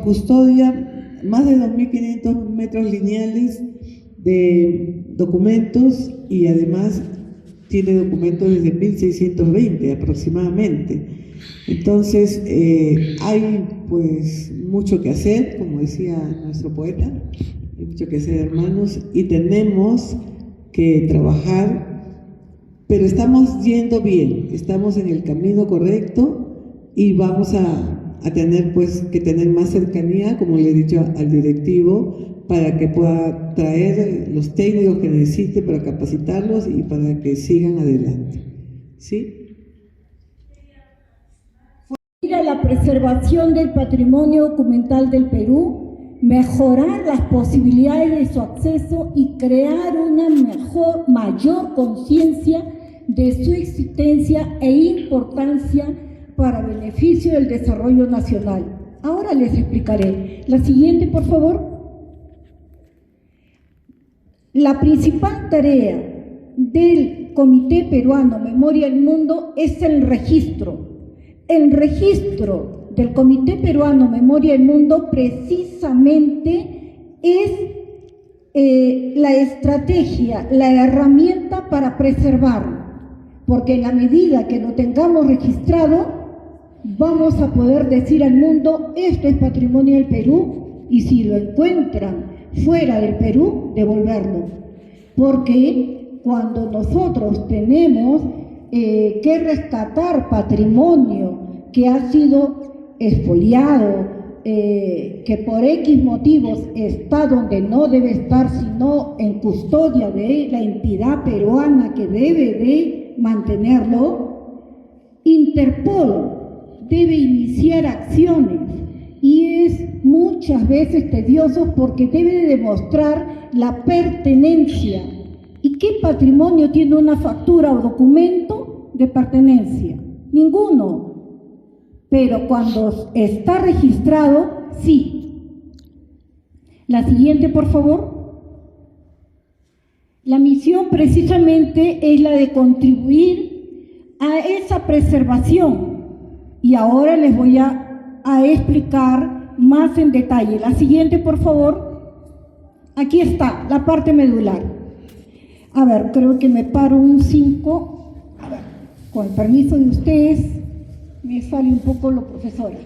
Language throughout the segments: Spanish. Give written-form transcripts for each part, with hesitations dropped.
Custodia más de 2.500 metros lineales de documentos y además tiene documentos desde 1620 aproximadamente. Entonces hay pues mucho que hacer, como decía nuestro poeta, hay mucho que hacer, hermanos, y tenemos que trabajar, pero estamos yendo bien, estamos en el camino correcto y vamos a tener pues que tener más cercanía, como le he dicho al directivo, para que pueda traer los técnicos que necesite para capacitarlos y para que sigan adelante. ¿Sí? La preservación del patrimonio documental del Perú, mejorar las posibilidades de su acceso y crear una mayor conciencia de su existencia e importancia para beneficio del desarrollo nacional. Ahora les explicaré. La siguiente, por favor. La principal tarea del Comité Peruano Memoria del Mundo es el registro. El registro del Comité Peruano Memoria del Mundo precisamente es la estrategia, la herramienta para preservar, porque en la medida que lo tengamos registrado, vamos a poder decir al mundo, esto es patrimonio del Perú, y si lo encuentran fuera del Perú, devolverlo. Porque cuando nosotros tenemos que rescatar patrimonio que ha sido expoliado, que por X motivos está donde no debe estar, sino en custodia de la entidad peruana que debe de mantenerlo, Interpol debe iniciar acciones y es muchas veces tedioso porque debe de demostrar la pertenencia. ¿Y qué patrimonio tiene una factura o documento de pertenencia? Ninguno. Pero cuando está registrado, sí. La siguiente, por favor. La misión precisamente es la de contribuir a esa preservación. Y ahora les voy a explicar más en detalle. La siguiente, por favor. Aquí está, la parte medular. A ver, creo que me paro un 5. A ver, con el permiso de ustedes, me sale un poco lo profesora.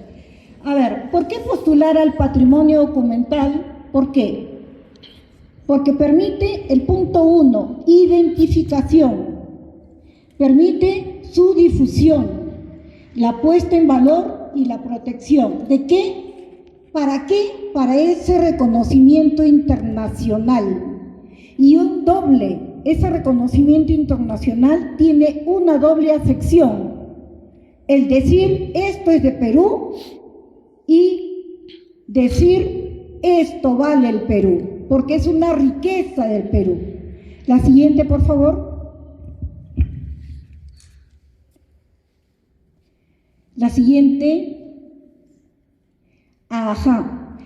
A ver, ¿por qué postular al patrimonio documental? ¿Por qué? Porque permite el punto 1, identificación. Permite su difusión, la puesta en valor y la protección. ¿De qué? ¿Para qué? Para ese reconocimiento internacional. Y ese reconocimiento internacional tiene una doble acepción. El decir esto es de Perú y decir esto vale el Perú, porque es una riqueza del Perú. La siguiente, por favor. La siguiente. Ajá.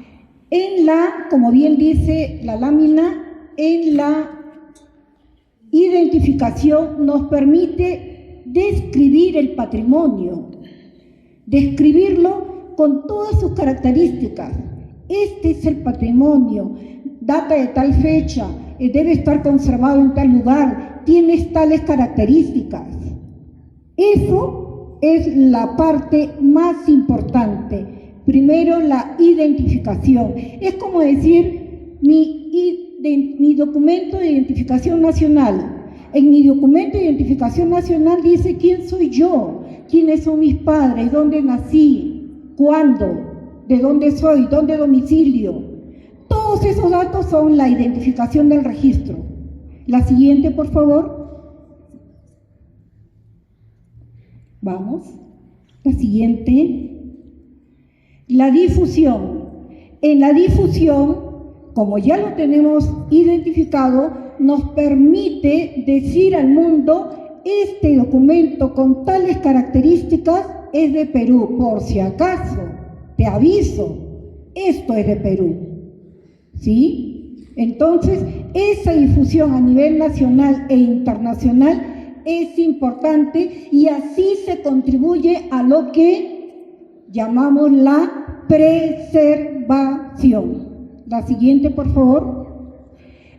Como bien dice la lámina, en la identificación nos permite describir el patrimonio, describirlo con todas sus características. Este es el patrimonio, data de tal fecha, debe estar conservado en tal lugar, tiene tales características. Eso es la parte más importante. Primero, la identificación. Es como decir, mi documento de identificación nacional. En mi documento de identificación nacional dice quién soy yo, quiénes son mis padres, dónde nací, cuándo, de dónde soy, dónde domicilio. Todos esos datos son la identificación del registro. La siguiente, por favor. Vamos. La siguiente. La difusión. En la difusión, como ya lo tenemos identificado, nos permite decir al mundo, este documento con tales características es de Perú. Por si acaso, te aviso, esto es de Perú. ¿Sí? Entonces, esa difusión a nivel nacional e internacional es importante y así se contribuye a lo que llamamos la preservación. La siguiente, por favor.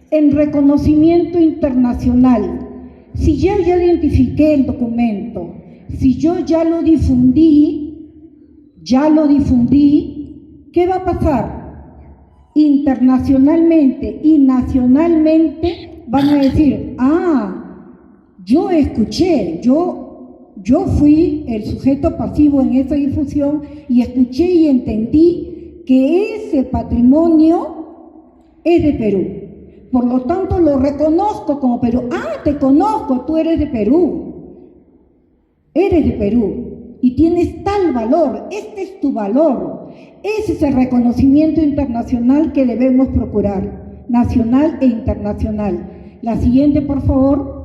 En reconocimiento internacional. Si yo ya identifiqué el documento, si yo ya lo difundí, ¿qué va a pasar? Internacionalmente y nacionalmente van a decir, yo escuché, yo fui el sujeto pasivo en esa difusión y escuché y entendí que ese patrimonio es de Perú. Por lo tanto, lo reconozco como Perú. Te conozco, tú eres de Perú. Eres de Perú y tienes tal valor, este es tu valor. Ese es el reconocimiento internacional que debemos procurar, nacional e internacional. La siguiente, por favor.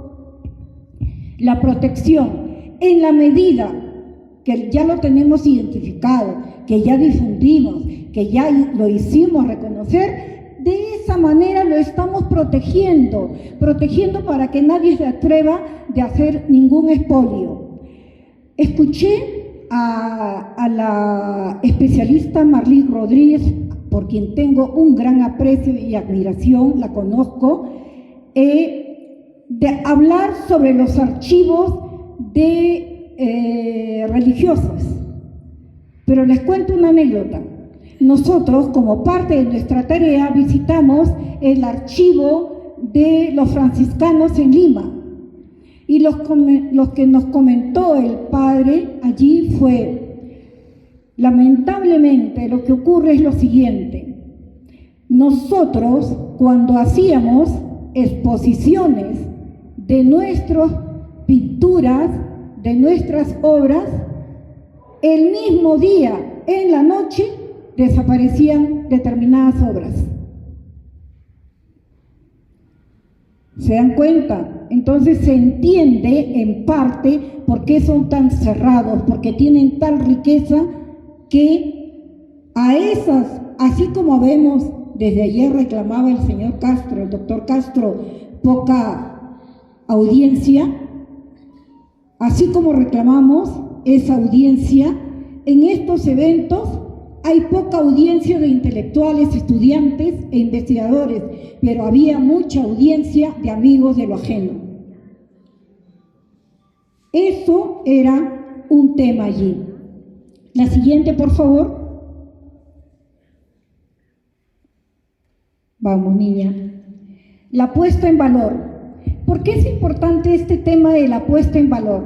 La protección. En la medida que ya lo tenemos identificado, que ya difundimos, que ya lo hicimos reconocer, de esa manera lo estamos protegiendo para que nadie se atreva de hacer ningún expolio. Escuché a la especialista Marlí Rodríguez, por quien tengo un gran aprecio y admiración, la conozco, de hablar sobre los archivos religiosos. Pero les cuento una anécdota. Nosotros, como parte de nuestra tarea, visitamos el archivo de los franciscanos en Lima. Y los que nos comentó el padre allí fue, lamentablemente, lo que ocurre es lo siguiente. Nosotros, cuando hacíamos exposiciones de nuestras pinturas, de nuestras obras, el mismo día, en la noche, desaparecían determinadas obras. ¿Se dan cuenta? Entonces se entiende en parte por qué son tan cerrados, porque tienen tal riqueza que a esas, así como vemos, desde ayer reclamaba el señor Castro, el doctor Castro, poca audiencia, así como reclamamos esa audiencia, en estos eventos hay poca audiencia de intelectuales, estudiantes e investigadores, pero había mucha audiencia de amigos de lo ajeno. Eso era un tema allí. La siguiente, por favor. Vamos, niña. La puesta en valor. ¿Por qué es importante este tema de la puesta en valor?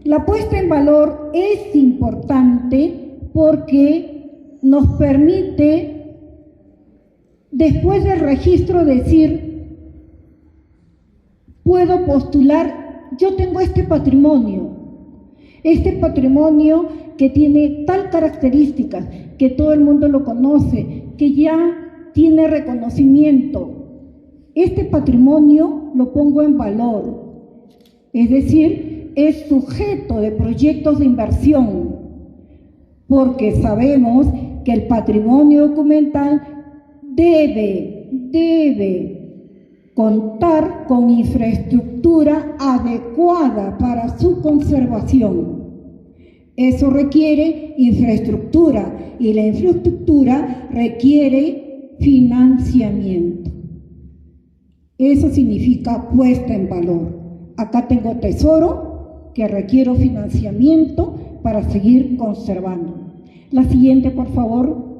La puesta en valor es importante porque nos permite, después del registro, decir, puedo postular, yo tengo este patrimonio que tiene tal características, que todo el mundo lo conoce, que ya tiene reconocimiento. Este patrimonio lo pongo en valor, es decir, es sujeto de proyectos de inversión, porque sabemos que el patrimonio documental debe contar con infraestructura adecuada para su conservación. Eso requiere infraestructura y la infraestructura requiere financiamiento. Eso significa puesta en valor. Acá tengo tesoro que requiere financiamiento para seguir conservando. La siguiente, por favor.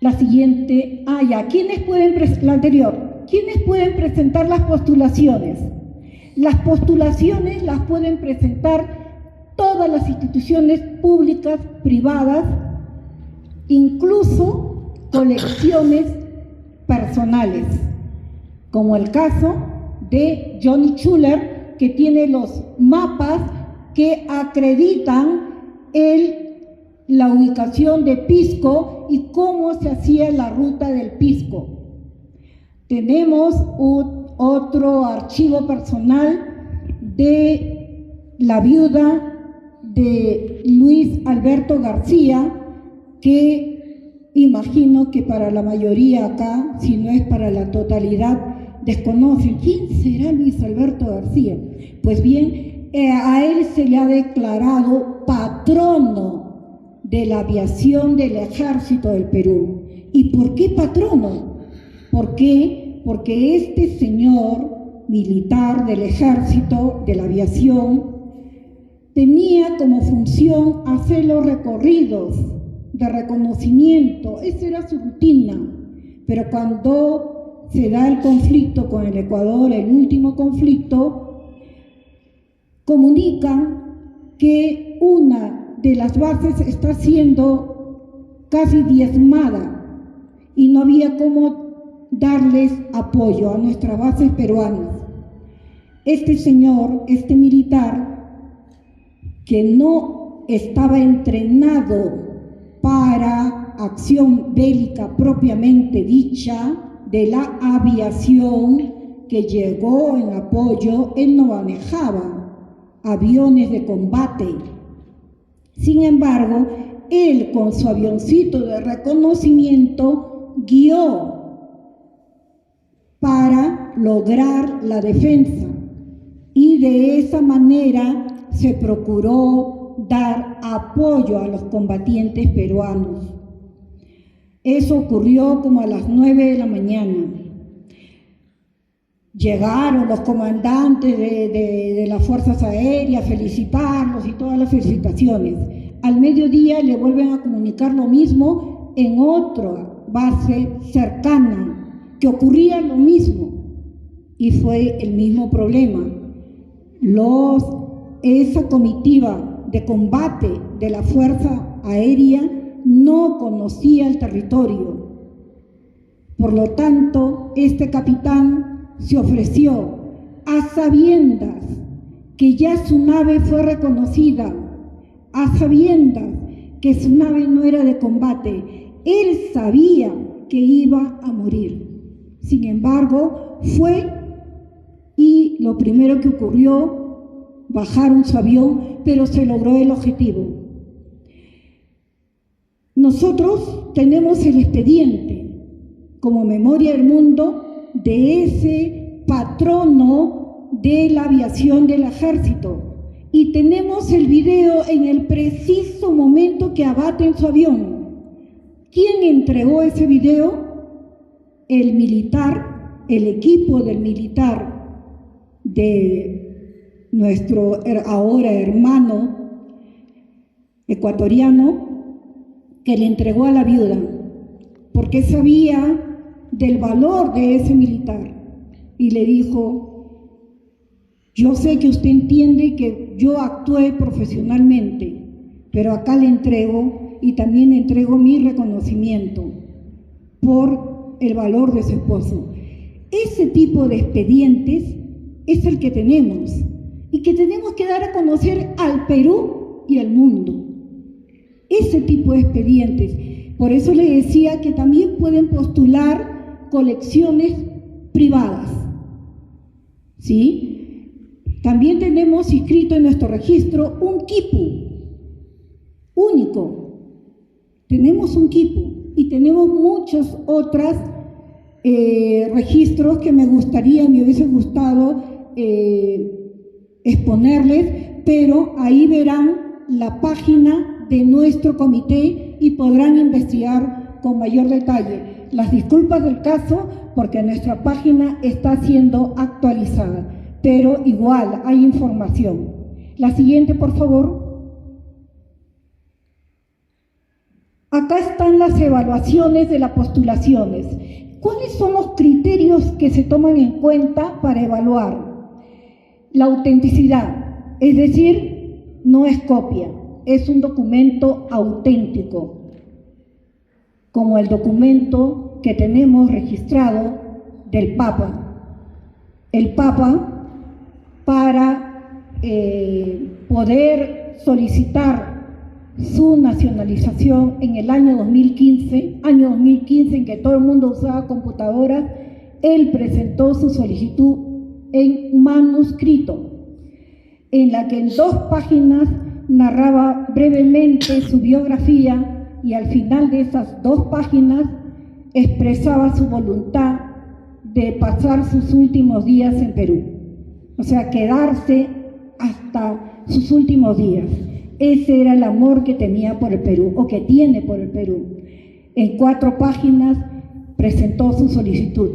La siguiente. ¿Quiénes pueden la anterior? ¿Quiénes pueden presentar las postulaciones? Las postulaciones las pueden presentar todas las instituciones públicas, privadas, incluso colecciones personales, como el caso de Johnny Schuller, que tiene los mapas que acreditan la ubicación de Pisco y cómo se hacía la ruta del Pisco. Tenemos otro archivo personal de la viuda de Luis Alberto García, que imagino que para la mayoría acá, si no es para la totalidad, desconocen. ¿Quién será Luis Alberto García? Pues bien, a él se le ha declarado patrono de la aviación del Ejército del Perú. ¿Y por qué patrono? ¿Por qué? Porque este señor militar del Ejército, de la aviación, tenía como función hacer los recorridos de reconocimiento. Esa era su rutina. Pero cuando se da el conflicto con el Ecuador, el último conflicto, comunican que una de las bases está siendo casi diezmada y no había cómo darles apoyo a nuestras bases peruanas. Este señor, este militar, que no estaba entrenado para acción bélica propiamente dicha de la aviación que llegó en apoyo, él no manejaba aviones de combate. Sin embargo, él con su avioncito de reconocimiento guió para lograr la defensa y de esa manera se procuró dar apoyo a los combatientes peruanos. Eso ocurrió como a las 9 de la mañana. Llegaron los comandantes de las fuerzas aéreas a felicitarlos y todas las felicitaciones. Al mediodía le vuelven a comunicar lo mismo en otra base cercana, que ocurría lo mismo y fue el mismo problema. Esa comitiva de combate de la Fuerza Aérea no conocía el territorio. Por lo tanto, este capitán se ofreció a sabiendas que ya su nave fue reconocida, a sabiendas que su nave no era de combate. Él sabía que iba a morir. Sin embargo, fue y lo primero que ocurrió, bajaron su avión, pero se logró el objetivo. Nosotros tenemos el expediente como Memoria del Mundo de ese patrono de la aviación del Ejército y tenemos el video en el preciso momento que abaten su avión. ¿Quién entregó ese video? El militar, el equipo del militar de nuestro ahora hermano ecuatoriano, que le entregó a la viuda, porque sabía del valor de ese militar y le dijo: yo sé que usted entiende que yo actué profesionalmente, pero acá le entrego y también le entrego mi reconocimiento por el valor de su esposo. Ese tipo de expedientes es el que tenemos y que tenemos que dar a conocer al Perú y al mundo. Ese tipo de expedientes. Por eso le decía que también pueden postular colecciones privadas, ¿sí? También tenemos inscrito en nuestro registro un quipu único. Tenemos un quipu y tenemos muchos otros registros que me hubiese gustado exponerles, pero ahí verán la página de nuestro comité y podrán investigar con mayor detalle. Las disculpas del caso porque nuestra página está siendo actualizada, pero igual hay información. La siguiente, por favor. Acá están las evaluaciones de las postulaciones. ¿Cuáles son los criterios que se toman en cuenta para evaluar? La autenticidad, es decir, no es copia. Es un documento auténtico, como el documento que tenemos registrado del Papa. El Papa, para poder solicitar su nacionalización en el año 2015 en que todo el mundo usaba computadoras, él presentó su solicitud en manuscrito, en la que en 2 páginas narraba brevemente su biografía y al final de esas 2 páginas expresaba su voluntad de pasar sus últimos días en Perú, o sea, quedarse hasta sus últimos días. Ese era el amor que tenía por el Perú, o que tiene por el Perú. En 4 páginas presentó su solicitud.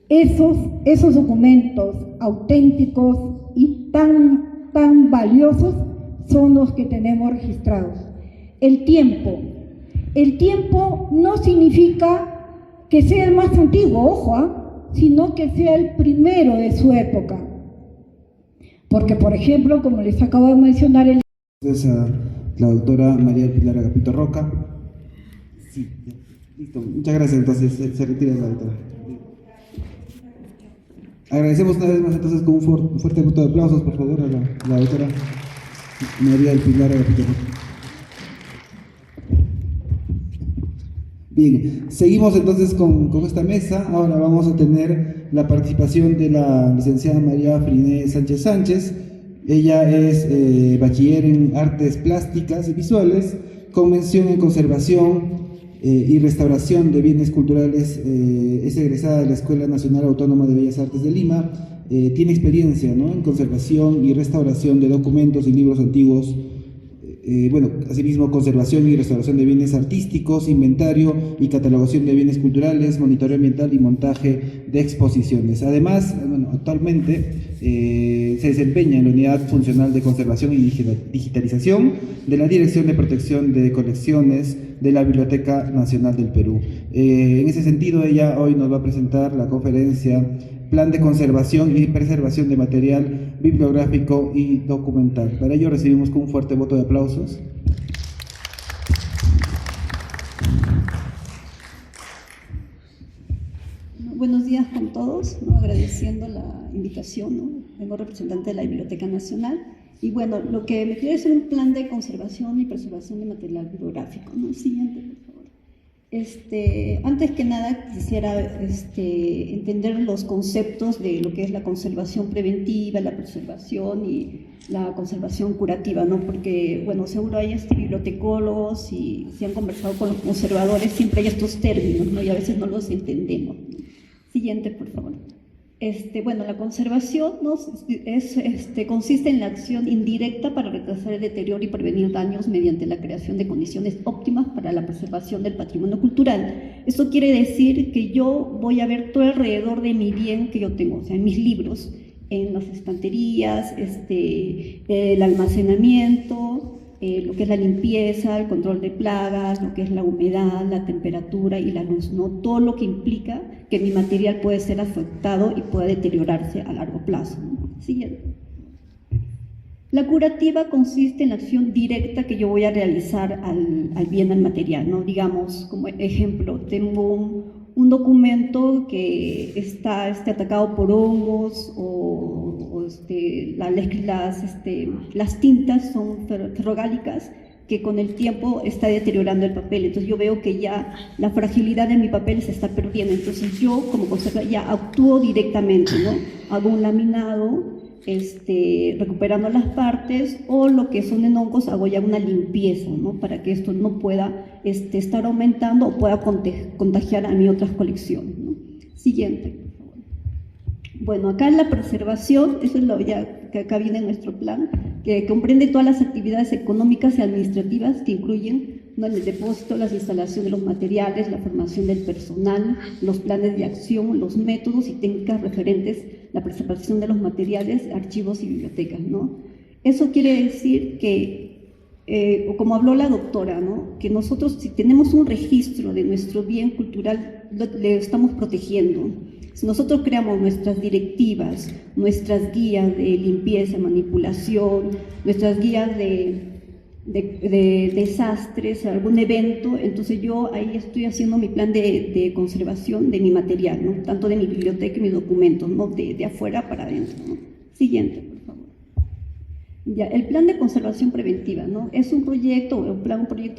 Esos documentos auténticos y tan valiosos son los que tenemos registrados. El tiempo no significa que sea el más antiguo, ojo, sino que sea el primero de su época. Porque, por ejemplo, como les acabo de mencionar, Entonces, a la doctora María Pilar Agapito Roca. Sí, ya, listo. Muchas gracias. Entonces, se retira la doctora. Agradecemos una vez más entonces con un fuerte voto de aplausos, por favor, a la doctora María Pilar Agapito Roca. Bien, seguimos entonces con esta mesa. Ahora vamos a tener la participación de la licenciada María Friné Sánchez Sánchez. Ella es bachiller en Artes Plásticas y Visuales, con mención en Conservación y Restauración de Bienes Culturales. Es egresada de la Escuela Nacional Autónoma de Bellas Artes de Lima. Tiene experiencia, ¿no?, en conservación y restauración de documentos y libros antiguos. Asimismo, conservación y restauración de bienes artísticos, inventario y catalogación de bienes culturales, monitoreo ambiental y montaje de exposiciones. Además, actualmente se desempeña en la Unidad Funcional de Conservación y Digitalización de la Dirección de Protección de Colecciones de la Biblioteca Nacional del Perú. En ese sentido, ella hoy nos va a presentar la conferencia Plan de Conservación y Preservación de Material Bibliográfico y Documental. Para ello recibimos con un fuerte voto de aplausos. Buenos días con todos, ¿no? Agradeciendo la invitación, ¿no? Vengo representante de la Biblioteca Nacional y bueno, lo que me quiero es un plan de conservación y preservación de material bibliográfico, ¿no? Siguiente, por favor. Antes que nada quisiera entender los conceptos de lo que es la conservación preventiva, la preservación y la conservación curativa, ¿no? Porque, bueno, seguro hay bibliotecólogos y si han conversado con los conservadores, siempre hay estos términos, ¿no? Y a veces no los entendemos, ¿no? Siguiente, por favor. La conservación, ¿no?, consiste en la acción indirecta para retrasar el deterioro y prevenir daños mediante la creación de condiciones óptimas para la preservación del patrimonio cultural. Esto quiere decir que yo voy a ver todo alrededor de mi bien que yo tengo, o sea, en mis libros, en las estanterías, el almacenamiento, lo que es la limpieza, el control de plagas, lo que es la humedad, la temperatura y la luz, ¿no? Todo lo que implica que mi material puede ser afectado y pueda deteriorarse a largo plazo, ¿no? Siguiente. La curativa consiste en la acción directa que yo voy a realizar al bien, al material, ¿no? Digamos, como ejemplo, tengo un documento que está atacado por hongos las tintas son ferrogálicas que con el tiempo está deteriorando el papel. Entonces yo veo que ya la fragilidad de mi papel se está perdiendo. Entonces yo como conservador ya actúo directamente, ¿no? Hago un laminado, recuperando las partes, o lo que son en hongos hago ya una limpieza, ¿no? Para que esto no pueda estar aumentando o pueda contagiar a mis otras colecciones, ¿no? Siguiente. Bueno, acá la preservación, eso es lo ya que acá viene nuestro plan, que comprende todas las actividades económicas y administrativas que incluyen, ¿no?, el depósito, las instalaciones de los materiales, la formación del personal, los planes de acción, los métodos y técnicas referentes, la preservación de los materiales, archivos y bibliotecas, ¿no? Eso quiere decir que, como habló la doctora, ¿no?, que nosotros, si tenemos un registro de nuestro bien cultural, le estamos protegiendo. Si nosotros creamos nuestras directivas, nuestras guías de limpieza, manipulación, nuestras guías de desastres, algún evento, entonces yo ahí estoy haciendo mi plan de conservación de mi material, ¿no?, tanto de mi biblioteca y mis documentos, ¿no?, de afuera para adentro, ¿no? Siguiente, por favor. Ya, el plan de conservación preventiva, ¿no?, es un proyecto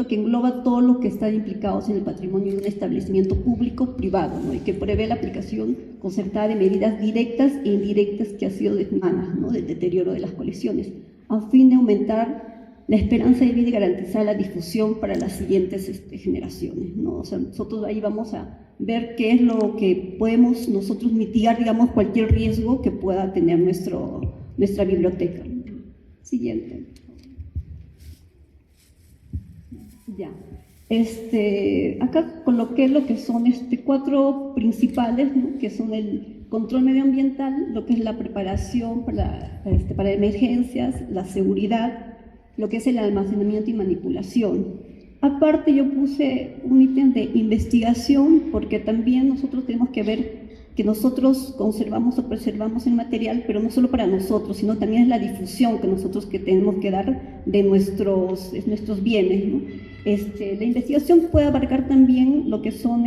que engloba todo lo que está implicados en el patrimonio de un establecimiento público-privado, ¿no?, y que prevé la aplicación concertada de medidas directas e indirectas que ha sido desmanas, ¿no?, del deterioro de las colecciones, a fin de aumentar la esperanza de vida y garantizar la difusión para las siguientes generaciones, ¿no? O sea, nosotros ahí vamos a ver qué es lo que podemos nosotros mitigar, digamos, cualquier riesgo que pueda tener nuestra biblioteca. Siguiente. Ya. Acá coloqué lo que son 4 principales, ¿no? Que son el control medioambiental, lo que es la preparación para emergencias, la seguridad, lo que es el almacenamiento y manipulación. Aparte yo puse un ítem de investigación porque también nosotros tenemos que ver que nosotros conservamos o preservamos el material, pero no solo para nosotros, sino también es la difusión que nosotros tenemos que dar de nuestros bienes, ¿no? La investigación puede abarcar también lo que son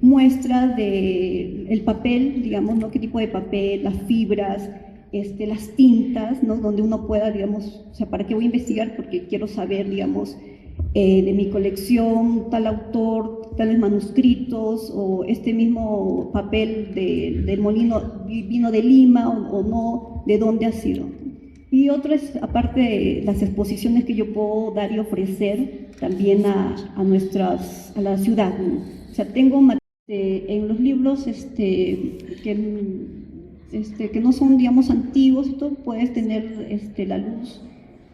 muestras del papel, digamos, ¿no? Qué tipo de papel, las fibras, las tintas, ¿no? Donde uno pueda, digamos, o sea, ¿para qué voy a investigar? Porque quiero saber, digamos, de mi colección, tal autor, tales manuscritos, o este mismo papel del molino vino de Lima o no, de dónde ha sido. Y otro es, aparte de las exposiciones que yo puedo dar y ofrecer también a la ciudad, ¿no? O sea, tengo en los libros que no son, digamos, antiguos, tú puedes tener la luz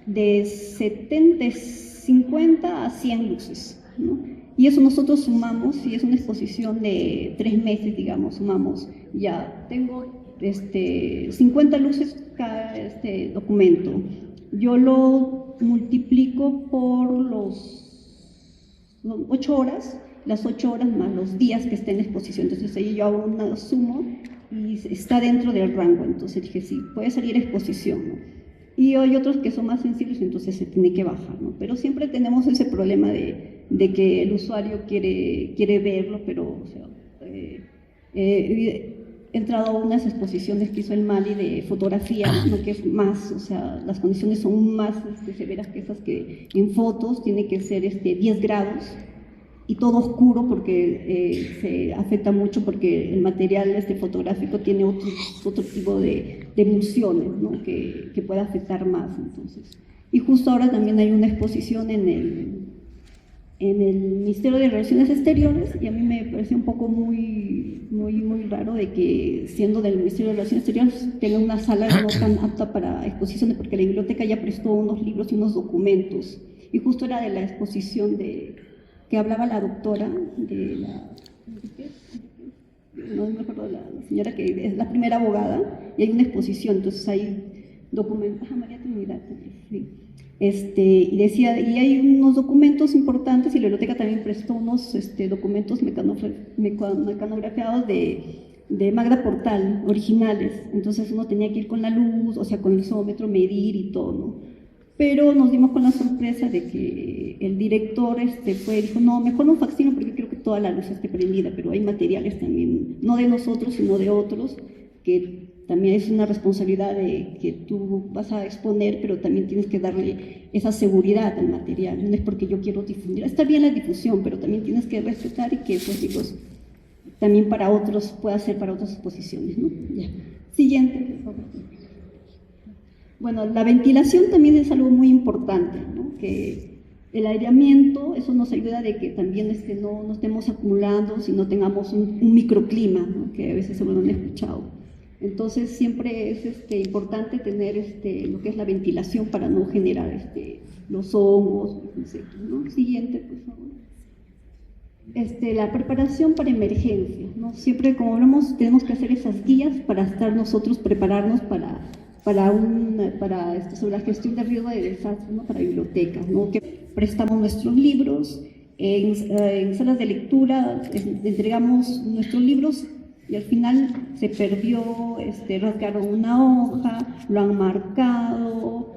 de 50 a 100 luces, ¿no? Y eso nosotros sumamos, y es una exposición de 3 meses, digamos, sumamos, ya tengo 50 luces cada documento. Yo lo multiplico por las 8 horas más los días que esté en exposición. Entonces ahí yo hago una sumo y está dentro del rango. Entonces dije, sí, puede salir a exposición, ¿no? Y hay otros que son más sencillos, entonces se tiene que bajar, ¿no? Pero siempre tenemos ese problema de que el usuario quiere verlo, pero o sea, he entrado a unas exposiciones que hizo el Mali de fotografía, ¿no? Que es más, o sea, las condiciones son más severas que esas que en fotos, tiene que ser 10 grados y todo oscuro porque se afecta mucho porque el material fotográfico tiene otro tipo de emulsiones, ¿no? que puede afectar más. Entonces. Y justo ahora también hay una exposición en el Ministerio de Relaciones Exteriores, y a mí me parece un poco muy raro de que, siendo del Ministerio de Relaciones Exteriores, tenga una sala no tan apta para exposiciones, porque la biblioteca ya prestó unos libros y unos documentos, y justo era de la exposición que hablaba la doctora, no me acuerdo, la señora que es la primera abogada, y hay una exposición, entonces hay documentos, María Trinidad, sí. Y decía, y hay unos documentos importantes, y la biblioteca también prestó unos documentos mecanografiados de Magda Portal, originales. Entonces uno tenía que ir con la luz, o sea, con el isómetro, medir y todo, ¿no? Pero nos dimos con la sorpresa de que el director dijo, no, mejor un facsímil porque creo que toda la luz esté prendida, pero hay materiales también, no de nosotros, sino de otros, que también es una responsabilidad de que tú vas a exponer, pero también tienes que darle esa seguridad al material. No es porque yo quiero difundir, está bien la difusión, pero también tienes que respetar y que esos libros también para otros pueda ser para otras exposiciones, ¿no? Ya. Siguiente, por favor. Bueno, la ventilación también es algo muy importante, ¿no? Que el aireamiento, eso nos ayuda de que también no estemos acumulando, sino tengamos un microclima, ¿no? Que a veces se lo han escuchado. Entonces siempre es importante tener lo que es la ventilación para no generar los hongos, los insectos, ¿no? Siguiente, por favor. La preparación para emergencias, ¿no? Siempre, como hablamos, tenemos que hacer esas guías para estar nosotros, prepararnos sobre la gestión de riesgo de desastre, ¿no? Para bibliotecas, ¿no? Que prestamos nuestros libros, en salas de lectura entregamos nuestros libros y al final se perdió, rasgaron una hoja, lo han marcado.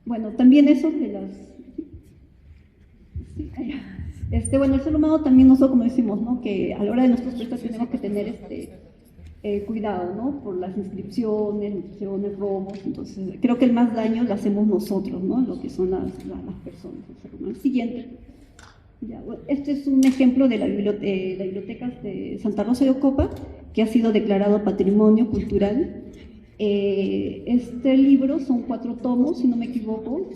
Bueno, también eso de las... bueno, el ser humano también, nosotros como decimos, ¿no? Que a la hora de nuestros prestas tenemos que tener cuidado, ¿no? Por las inscripciones, robos. Entonces, creo que el más daño lo hacemos nosotros, ¿no? Lo que son las personas. El siguiente. Ya, bueno, este es un ejemplo de la biblioteca de Santa Rosa de Ocopa, que ha sido declarado Patrimonio Cultural. Este libro son 4 tomos, si no me equivoco,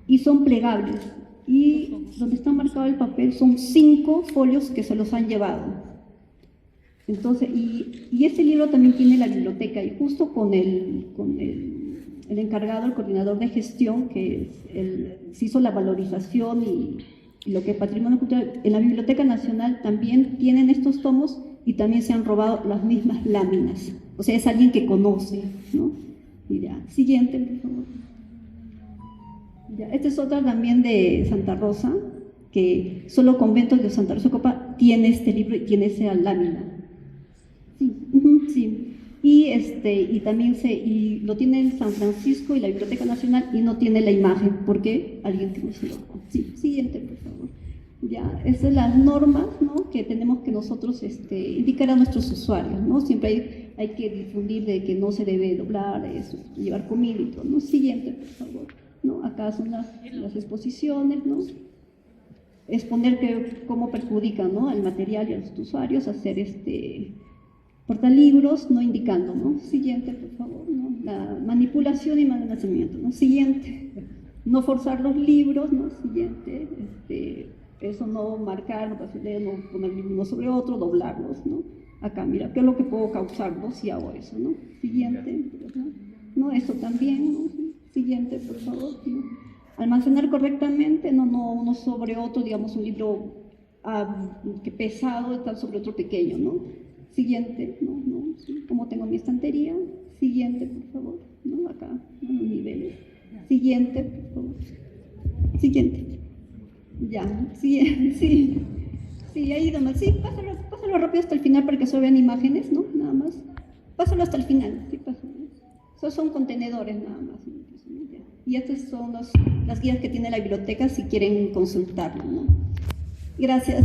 y son plegables. Y donde está marcado el papel son 5 folios que se los han llevado. Entonces, y este libro también tiene la biblioteca, y justo con el el encargado, el coordinador de gestión, que se hizo la valorización y lo que es patrimonio cultural. En la Biblioteca Nacional también tienen estos tomos y también se han robado las mismas láminas. O sea, es alguien que conoce, ¿no? Y ya, siguiente, por favor. Ya, esta es otra también de Santa Rosa, que solo Conventos de Santa Rosa de Copa tiene este libro y tiene esa lámina. Sí, sí. Y también lo tiene en San Francisco y la Biblioteca Nacional y no tiene la imagen. ¿Por qué? Alguien que no se lo... Sí, siguiente, por favor. Ya, esas son las normas, ¿no?, que tenemos que nosotros indicar a nuestros usuarios, ¿no? Siempre hay que difundir de que no se debe doblar, llevar comida y todo, ¿no? Siguiente, por favor, ¿no? Acá son las exposiciones, ¿no? Exponer cómo perjudican, ¿no?, al material y a los usuarios, hacer portalibros, no indicando, ¿no? Siguiente, por favor, ¿no? La manipulación y almacenamiento, ¿no? Siguiente, no forzar los libros, ¿no? Siguiente, eso no marcar, no poner uno sobre otro, doblarlos, ¿no? Acá, mira, ¿qué es lo que puedo causar, ¿no?, si hago eso, ¿no? Siguiente, ¿no? Eso también, ¿no? Siguiente, por favor, ¿no? Almacenar correctamente, no uno sobre otro, digamos, un libro que pesado está sobre otro pequeño, ¿no? Siguiente, ¿no? ¿Sí? Como tengo mi estantería. Siguiente, por favor, ¿no? Acá, ¿no?, los niveles. Siguiente, por favor. Siguiente. Ya, sí, ahí nomás. Sí, pásalo rápido hasta el final para que se vean imágenes, ¿no? Nada más. Pásalo hasta el final, sí, pásalo. Esos son contenedores nada más, ¿no? Y estas son las guías que tiene la biblioteca si quieren consultarlo, ¿no? Gracias.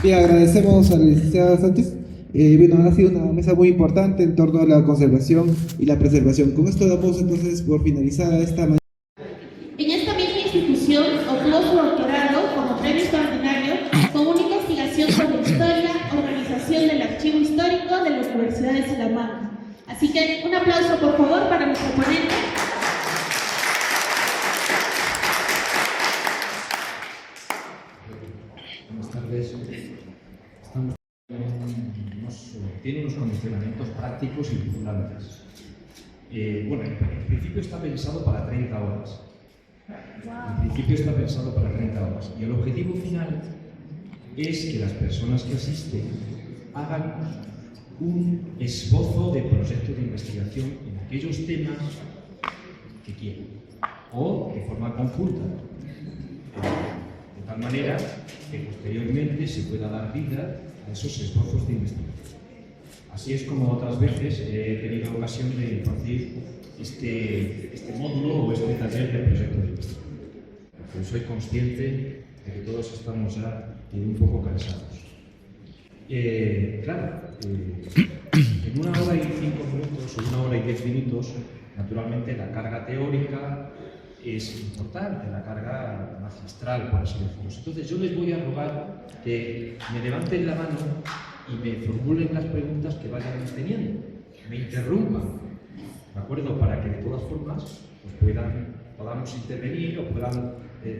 Bien, agradecemos a la licenciada Sánchez. Bueno, ha sido una mesa muy importante en torno a la conservación y la preservación. Con esto damos entonces por finalizada esta mañana. En esta misma institución obtuvo su doctorado como premio extraordinario con una investigación sobre historia, organización del archivo histórico de la Universidad de Salamanca. Así que un aplauso, por favor, para nuestro ponente. Buenas tardes. Tiene unos condicionamientos prácticos y fundamentales. Bueno, en principio está pensado para 30 horas. En principio está pensado para 30 horas. Y el objetivo final es que las personas que asisten hagan un esbozo de proyecto de investigación en aquellos temas que quieran, o de forma conjunta, de tal manera que posteriormente se pueda dar vida a esos esbozos de investigación. Así es como otras veces he tenido ocasión de impartir este módulo o este taller de proyecto de investigación. Porque soy consciente de que todos estamos ya un poco cansados. Claro, en 1 hora y 5 minutos o 1 hora y 10 minutos, naturalmente la carga teórica es importante, la carga magistral, por así decirlo. Entonces yo les voy a rogar que me levanten la mano y me formulen las preguntas que vayan teniendo, me interrumpan, ¿de acuerdo? Para que de todas formas pues podamos intervenir o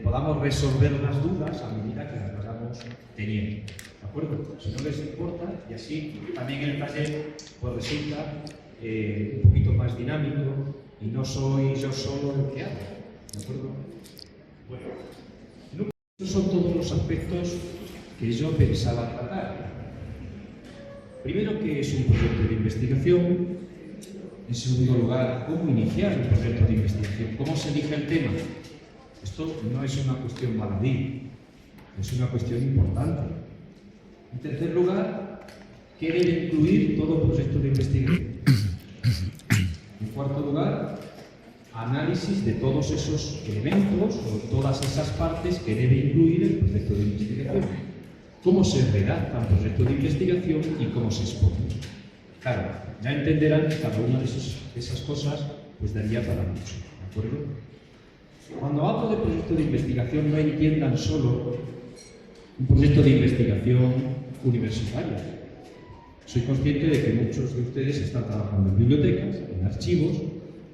podamos resolver las dudas a medida que las vayamos teniendo. ¿De acuerdo? Si no les importa, y así también el taller pues resulta un poquito más dinámico y no soy yo solo el que habla. ¿De acuerdo? Bueno, estos son todos los aspectos que yo pensaba tratar. Primero, ¿qué es un proyecto de investigación? En segundo lugar, ¿cómo iniciar un proyecto de investigación? ¿Cómo se elige el tema? Esto no es una cuestión baladí, es una cuestión importante. En tercer lugar, ¿qué debe incluir todo proyecto de investigación? En cuarto lugar, análisis de todos esos elementos o todas esas partes que debe incluir el proyecto de investigación. Cómo se redacta un proyecto de investigación y cómo se expone. Claro, ya entenderán que cada una de esas cosas pues daría para mucho, ¿de acuerdo? Cuando hablo de proyecto de investigación, no entiendan solo un proyecto de investigación universitaria. Soy consciente de que muchos de ustedes están trabajando en bibliotecas, en archivos,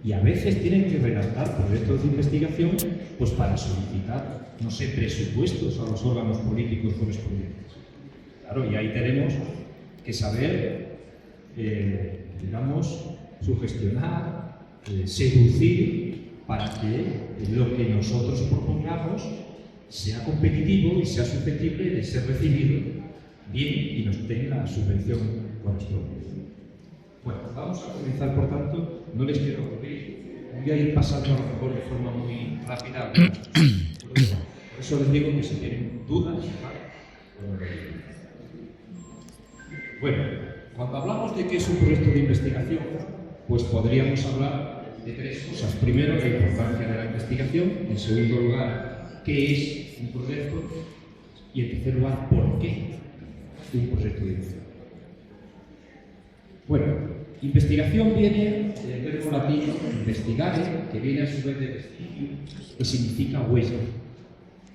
y a veces tienen que redactar proyectos de investigación pues para solicitar, no sé, presupuestos a los órganos políticos correspondientes. Claro, y ahí tenemos que saber, digamos, sugestionar, seducir, para que lo que nosotros propongamos sea competitivo y sea susceptible de ser recibido bien y nos den la subvención correspondiente. Bueno, vamos a comenzar, por tanto, no les quiero aburrir, voy a ir pasando a lo mejor de forma muy rápida. Por eso les digo que si tienen dudas, bueno, cuando hablamos de qué es un proyecto de investigación, pues podríamos hablar de tres cosas. Primero, la importancia de la investigación. En segundo lugar, qué es un proyecto. Y en tercer lugar, por qué un proyecto de investigación. Bueno, investigación viene del verbo latino investigare, que viene a su vez de vestigio, que significa huella.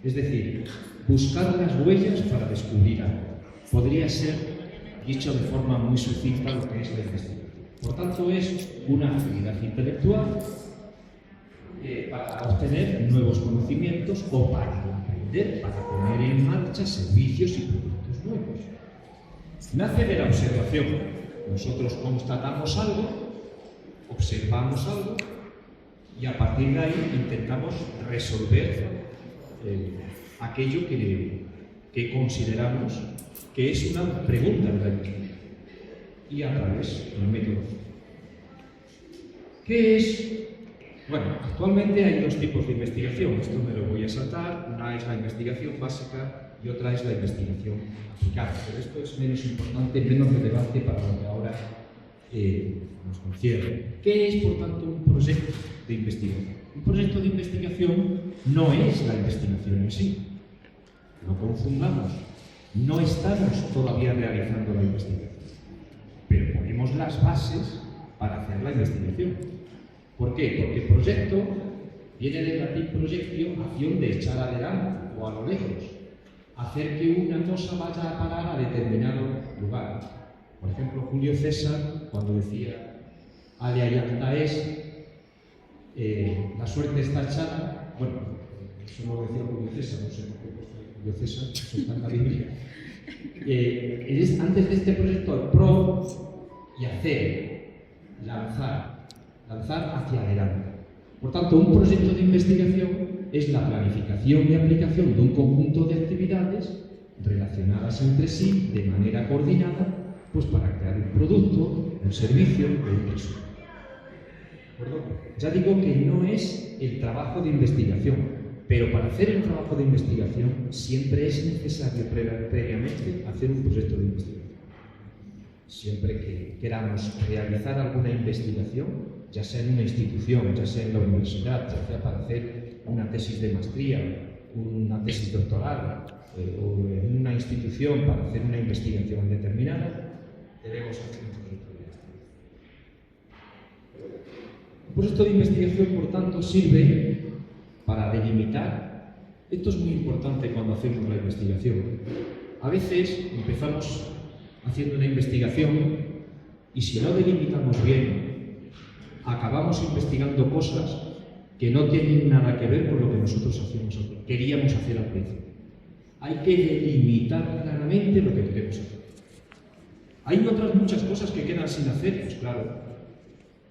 Es decir, buscar las huellas para descubrir algo. Podría ser dicho de forma muy sucinta lo que es la investigación. Por tanto, es una actividad intelectual para obtener nuevos conocimientos o para aprender, para poner en marcha servicios y productos nuevos. Nace de la observación. Nosotros constatamos algo, observamos algo y a partir de ahí intentamos resolver aquello que consideramos que es una pregunta de la investigación y a través del método. ¿Qué es? Bueno, actualmente hay dos tipos de investigación, esto me lo voy a saltar. Una es la investigación básica y otra es la investigación aplicada, pero esto es menos importante, menos relevante para lo que ahora nos concierne. ¿Qué es, por tanto, un proyecto de investigación? Un proyecto de investigación no es la investigación en sí, no confundamos. No estamos todavía realizando la investigación, pero ponemos las bases para hacer la investigación. ¿Por qué? Porque proyecto viene del latín projectio, acción de echar adelante o a lo lejos, hacer que una cosa vaya a parar a determinado lugar. Por ejemplo, Julio César, cuando decía alea iacta es, la suerte está echada, bueno, eso no lo decía Julio César, no sé por qué Julio César, eso está en la Biblia. Antes de este proyecto, pro y hacer, lanzar hacia adelante. Por tanto, un proyecto de investigación es la planificación y aplicación de un conjunto de actividades relacionadas entre sí de manera coordinada, pues para crear un producto, un servicio o un resultado. Ya digo que no es el trabajo de investigación. Pero para hacer el trabajo de investigación siempre es necesario previamente hacer un proyecto de investigación. Siempre que queramos realizar alguna investigación, ya sea en una institución, ya sea en la universidad, ya sea para hacer una tesis de maestría, una tesis doctoral, o en una institución para hacer una investigación determinada, debemos hacer un proyecto de investigación. Un proyecto de investigación, por tanto, sirve para delimitar. Esto es muy importante cuando hacemos la investigación. A veces empezamos haciendo una investigación y si no delimitamos bien, acabamos investigando cosas que no tienen nada que ver con lo que nosotros queríamos hacer al principio. Hay que delimitar claramente lo que queremos hacer. Hay otras muchas cosas que quedan sin hacer, pues claro,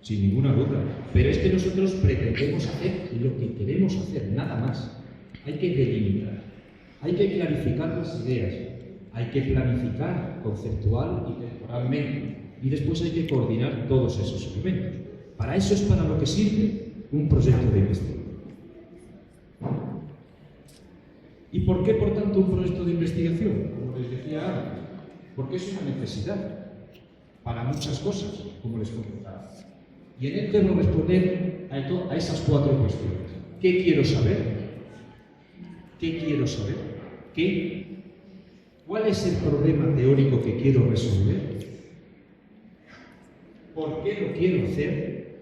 sin ninguna duda, pero es que nosotros pretendemos hacer lo que queremos hacer, nada más. Hay que delimitar, hay que clarificar las ideas, hay que planificar conceptual y temporalmente, y después hay que coordinar todos esos elementos. Para eso es para lo que sirve un proyecto de investigación. ¿Y por qué, por tanto, un proyecto de investigación? Como les decía antes, porque es una necesidad para muchas cosas, como les comentaba. Y en él debo responder a esas cuatro cuestiones. ¿Qué quiero saber? ¿Qué quiero saber? ¿Cuál es el problema teórico que quiero resolver? ¿Por qué lo quiero hacer?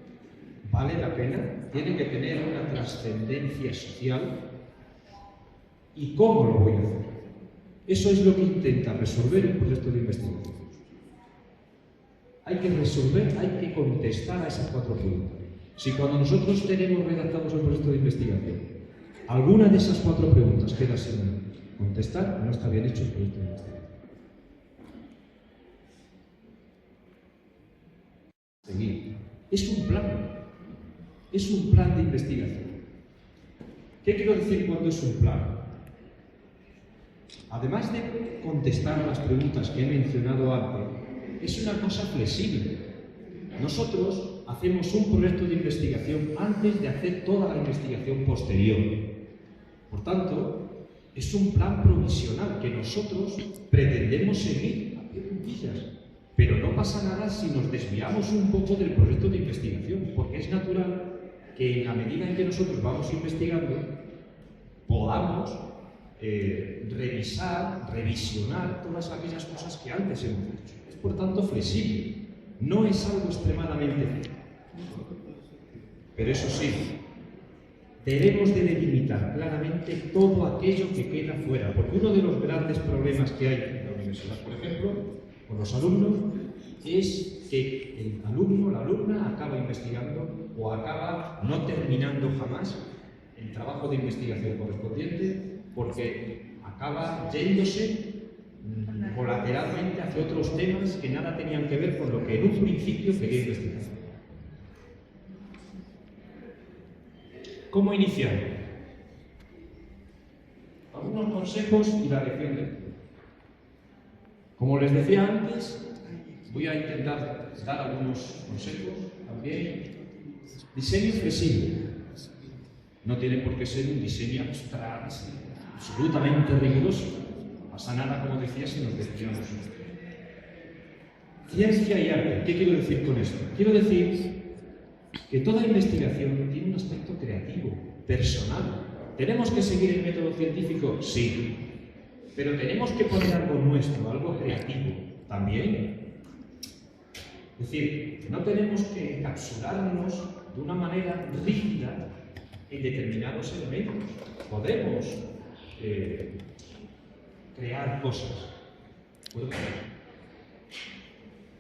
¿Vale la pena? ¿Tiene que tener una trascendencia social? ¿Y cómo lo voy a hacer? Eso es lo que intenta resolver un proyecto de investigación. Hay que resolver, hay que contestar a esas cuatro preguntas. Si cuando nosotros tenemos redactados el proyecto de investigación, alguna de esas cuatro preguntas queda sin contestar, no está bien hecho el proyecto de investigación. Seguir. Es un plan de investigación. ¿Qué quiero decir cuando es un plan? Además de contestar a las preguntas que he mencionado antes, es una cosa flexible. Nosotros hacemos un proyecto de investigación antes de hacer toda la investigación posterior. Por tanto, es un plan provisional que nosotros pretendemos seguir a pie juntillas. Pero no pasa nada si nos desviamos un poco del proyecto de investigación, porque es natural que en la medida en que nosotros vamos investigando, podamos revisionar todas aquellas cosas que antes hemos hecho. Es por tanto flexible, no es algo extremadamente fijo. Pero eso sí, debemos de delimitar claramente todo aquello que queda fuera, porque uno de los grandes problemas que hay en la universidad, por ejemplo, con los alumnos, es que el alumno, la alumna, acaba investigando o acaba no terminando jamás el trabajo de investigación correspondiente porque acaba yéndose colateralmente hacia otros temas que nada tenían que ver con lo que en un principio quería investigar. ¿Cómo iniciar? Algunos consejos y la lección de hoy. Como les decía antes, voy a intentar dar algunos consejos también. Diseño flexible. No tiene por qué ser un diseño abstracto, absolutamente riguroso. No pasa nada, como decía, si nos desviamos. Ciencia y arte. ¿Qué quiero decir con esto? Quiero decir que toda investigación tiene un aspecto creativo, personal. ¿Tenemos que seguir el método científico? Sí. Pero tenemos que poner algo nuestro, algo creativo, también. Es decir, no tenemos que encapsularnos de una manera rígida en determinados elementos. Podemos crear cosas.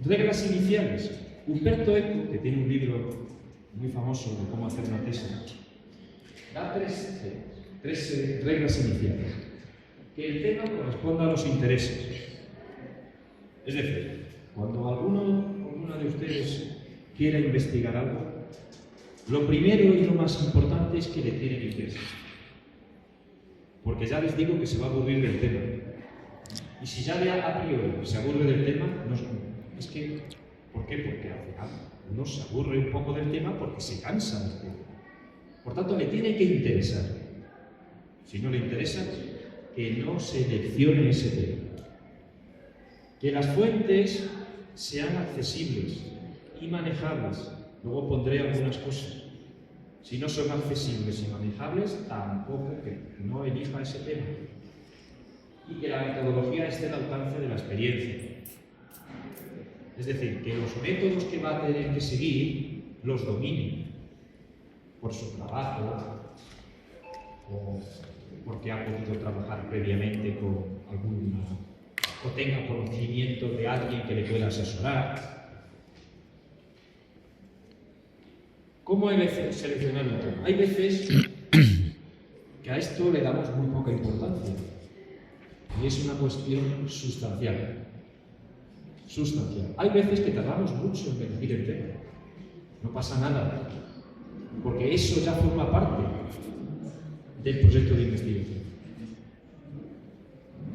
Reglas iniciales. Umberto Eco, que tiene un libro muy famoso de cómo hacer una tesis, da tres reglas iniciales. Que el tema corresponda a los intereses. Es decir, cuando alguna de ustedes quiera investigar algo, lo primero y lo más importante es que le tienen interés. Porque ya les digo que se va a aburrir del tema. Y si ya de a priori se aburre del tema, es que, ¿por qué? Porque al final uno se aburre un poco del tema porque se cansa del tema. Por tanto, le tiene que interesar. Si no le interesa, que no seleccione ese tema. Que las fuentes sean accesibles y manejables. Luego pondré algunas cosas. Si no son accesibles y manejables, tampoco que no elija ese tema. Y que la metodología esté al alcance de la experiencia. Es decir, que los métodos que va a tener que seguir los domine por su trabajo o porque ha podido trabajar previamente con alguna o tenga conocimiento de alguien que le pueda asesorar. ¿Cómo hay veces seleccionar un tema? Hay veces que a esto le damos muy poca importancia y es una cuestión sustancial. Hay veces que tardamos mucho en elegir el tema. No pasa nada, porque eso ya forma parte del proyecto de investigación.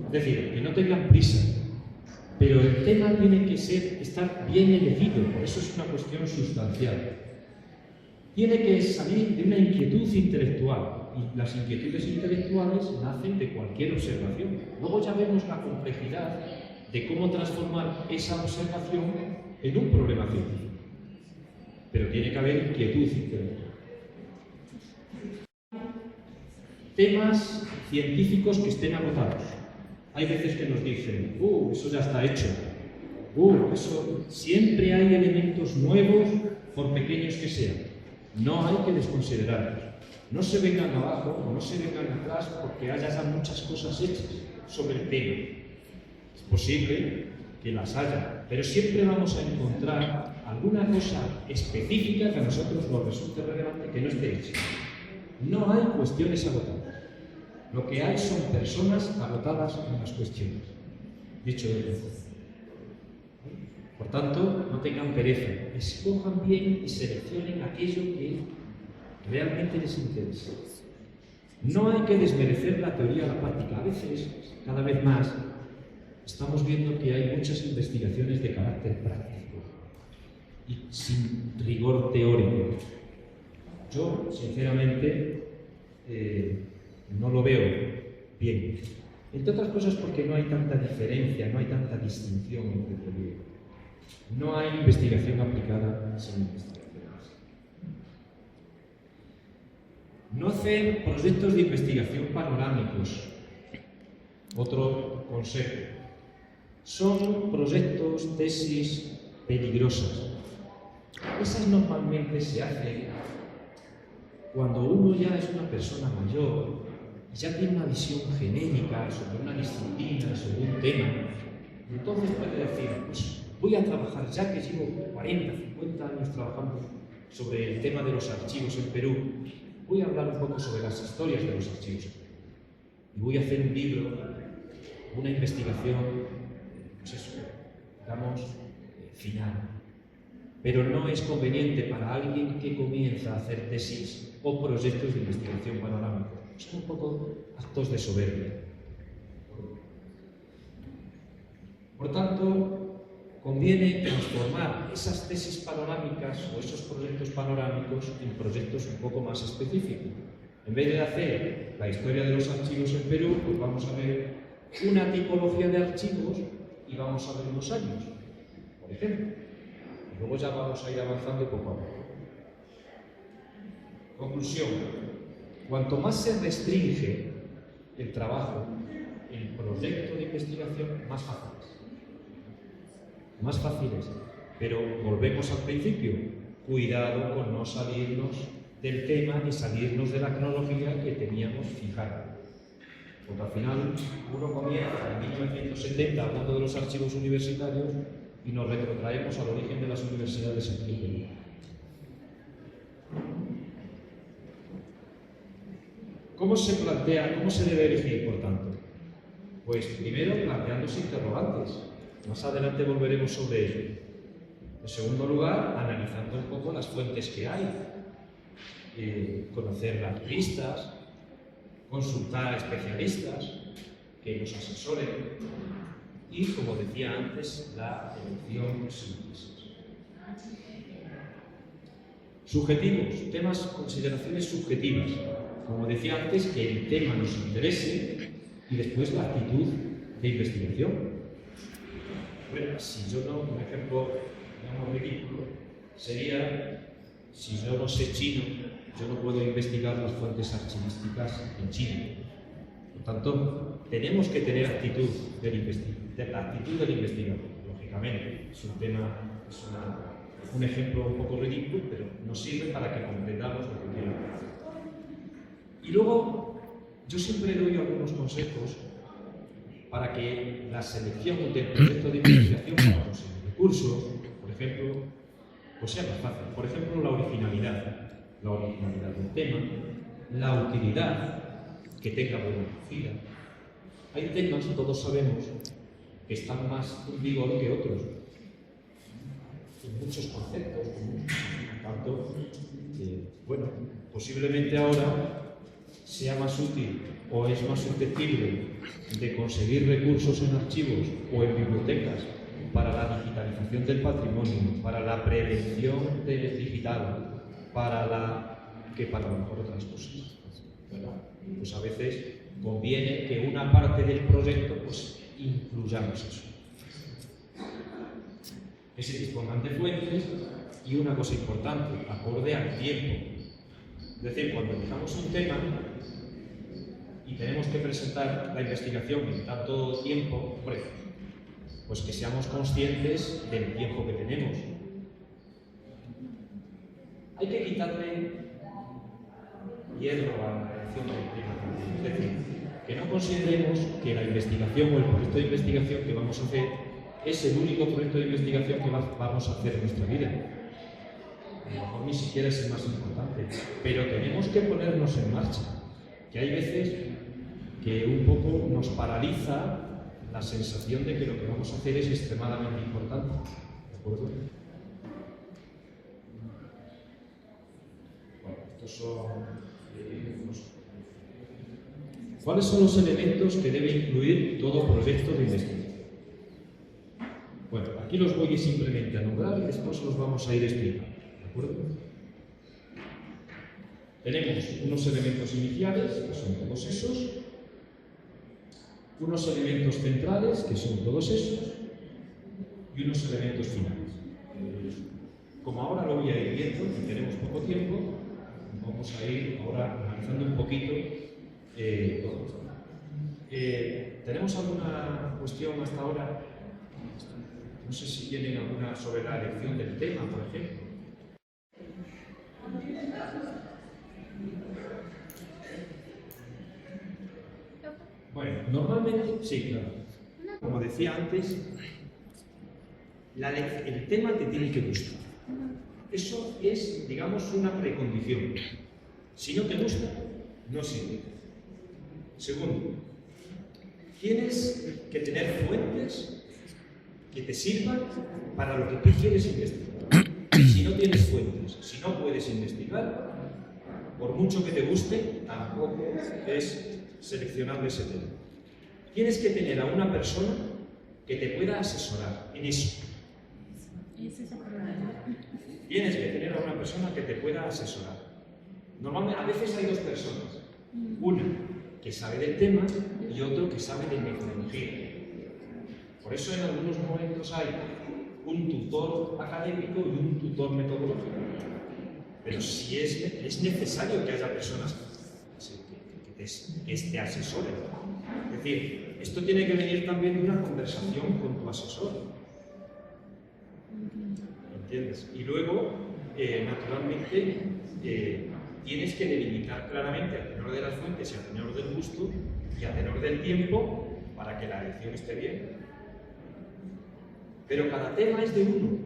Es decir, que no tengan prisa, pero el tema tiene que estar bien elegido, por eso es una cuestión sustancial. Tiene que salir de una inquietud intelectual, y las inquietudes intelectuales nacen de cualquier observación. Luego ya vemos la complejidad de cómo transformar esa observación en un problema científico. Pero tiene que haber inquietud intelectual. Temas científicos que estén agotados. Hay veces que nos dicen, eso ya está hecho. Eso siempre hay elementos nuevos, por pequeños que sean. No hay que desconsiderarlos. No se vengan abajo o no se vengan atrás porque haya ya muchas cosas hechas sobre el tema. Es posible que las haya, pero siempre vamos a encontrar alguna cosa específica que a nosotros nos resulte relevante que no esté hecha. No hay cuestiones agotadas. Lo que hay son personas agotadas en las cuestiones. Dicho de nuevo. Por Por tanto, no tengan pereza, escojan bien y seleccionen aquello que realmente les interesa. No hay que desmerecer la teoría a la práctica. A veces, cada vez más, estamos viendo que hay muchas investigaciones de carácter práctico y sin rigor teórico. Yo, sinceramente, no lo veo bien. Entre otras cosas porque no hay tanta diferencia, no hay tanta distinción entre teoría. No hay investigación aplicada sin investigación. No hacer proyectos de investigación panorámicos. Otro consejo. Son proyectos, tesis peligrosas. Esas normalmente se hacen cuando uno ya es una persona mayor y ya tiene una visión genérica sobre una disciplina, sobre un tema. Entonces puede decir, pues voy a trabajar, ya que llevo 40, 50 años trabajando sobre el tema de los archivos en Perú, voy a hablar un poco sobre las historias de los archivos. Y voy a hacer un libro, una investigación, pues eso, digamos, final. Pero no es conveniente para alguien que comienza a hacer tesis o proyectos de investigación panorámica. Son un poco actos de soberbia. Por tanto, conviene transformar esas tesis panorámicas o esos proyectos panorámicos en proyectos un poco más específicos. En vez de hacer la historia de los archivos en Perú, pues vamos a ver una tipología de archivos y vamos a ver unos años, por ejemplo. Y luego ya vamos a ir avanzando poco a poco. Conclusión. Cuanto más se restringe el trabajo, el proyecto de investigación, más fácil es. Más fácil es. Pero volvemos al principio. Cuidado con no salirnos del tema ni salirnos de la cronología que teníamos fijada. Porque al final uno comienza en 1970 hablando de los archivos universitarios y nos retrotraemos al origen de las universidades aquí en Perú. ¿Cómo se plantea, cómo se debe elegir, por tanto? Pues primero planteándose interrogantes. Más adelante volveremos sobre ello. En segundo lugar, analizando un poco las fuentes que hay. Conocer las revistas, consultar a especialistas que nos asesoren y, como decía antes, la elección síntesis. Subjetivos, temas, consideraciones subjetivas. Como decía antes, que el tema nos interese y después la actitud de investigación. Bueno, si yo no, un ejemplo, digamos, ridículo, sería, si yo no sé chino, yo no puedo investigar las fuentes archivísticas en chino. Por tanto, tenemos que tener actitud del investigador, lógicamente. Es un tema, es un ejemplo un poco ridículo, pero nos sirve para que comprendamos lo que quiero decir. Y luego, yo siempre doy algunos consejos para que la selección del proyecto de investigación para conseguir recursos, por ejemplo, pues sea más fácil. Por ejemplo, la originalidad del tema, la utilidad, que tenga buena acogida. Hay temas, todos sabemos, que están más en vigor que otros, en muchos conceptos, tanto bueno, posiblemente ahora sea más útil o es más susceptible de conseguir recursos en archivos o en bibliotecas para la digitalización del patrimonio, para la prevención del digital, que para a lo mejor otras cosas. Bueno, pues a veces conviene que una parte del proyecto pues incluyamos eso. Que se dispongan de fuentes y una cosa importante, acorde al tiempo. Es decir, cuando elijamos un tema y tenemos que presentar la investigación en tanto tiempo, pues que seamos conscientes del tiempo que tenemos. Hay que quitarle hierro a la elección del tema. Es decir, que no consideremos que la investigación o el proyecto de investigación que vamos a hacer es el único proyecto de investigación que vamos a hacer en nuestra vida. A lo mejor ni siquiera es el más importante, pero tenemos que ponernos en marcha. Que hay veces que un poco nos paraliza la sensación de que lo que vamos a hacer es extremadamente importante. acuerdo? Bueno, estos son ¿cuáles son los elementos que debe incluir todo proyecto de investigación? Bueno, aquí los voy simplemente a nombrar y después los vamos a ir explicando, ¿de acuerdo? Tenemos unos elementos iniciales, que son todos esos, unos elementos centrales, que son todos esos, y unos elementos finales. Como ahora lo voy a ir viendo, y tenemos poco tiempo, vamos a ir ahora analizando un poquito todo. ¿Tenemos alguna cuestión hasta ahora? No sé si tienen alguna sobre la elección del tema, por ejemplo. Bueno, normalmente, sí, claro. Como decía antes, el tema te tiene que gustar. Eso es, digamos, una precondición. Si no te gusta, no sirve. Segundo, tienes que tener fuentes que te sirvan para lo que tú quieres investigar. Si no tienes fuentes, si no puedes investigar, por mucho que te guste, tampoco es seleccionable ese tema. Tienes que tener a una persona que te pueda asesorar en eso. Tienes que tener a una persona que te pueda asesorar. Normalmente, a veces hay dos personas. Una que sabe del tema y otro que sabe de metodología. Por eso en algunos momentos hay un tutor académico y un tutor metodológico. Pero si es necesario que haya personas que te asesoren. Es decir, esto tiene que venir también de una conversación con tu asesor. ¿Entiendes? Y luego, naturalmente, tienes que delimitar claramente a tenor de las fuentes y a tenor del gusto y a tenor del tiempo para que la elección esté bien. Pero cada tema es de uno.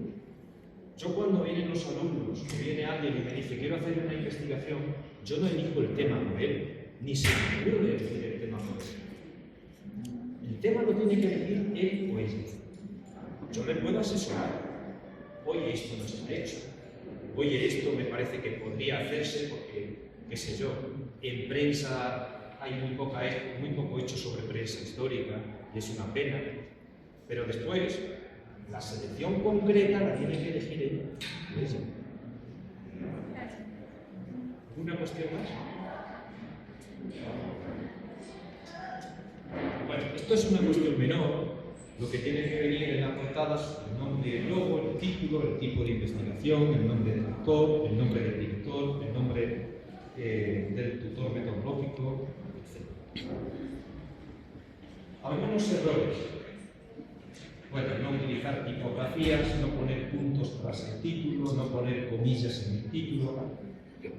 Yo cuando vienen los alumnos, o viene alguien y me dice quiero hacer una investigación, yo no elijo el tema por él, ni se me ocurre elegir el tema por él. El tema lo tiene que elegir él o ella. Yo le puedo asesorar. Oye, esto no está hecho. Oye, esto me parece que podría hacerse porque, qué sé yo, en prensa hay muy poco hecho sobre prensa histórica y es una pena. Pero después, la selección concreta la tiene que elegir ella. ¿Alguna cuestión más? Bueno, esto es una cuestión menor. Lo que tiene que venir en las portadas, el nombre del logo, el título, el tipo de investigación, el nombre del autor, el nombre del director, el nombre del tutor metodológico, etc. Algunos errores. Bueno, no utilizar tipografías, no poner puntos tras el título, no poner comillas en el título,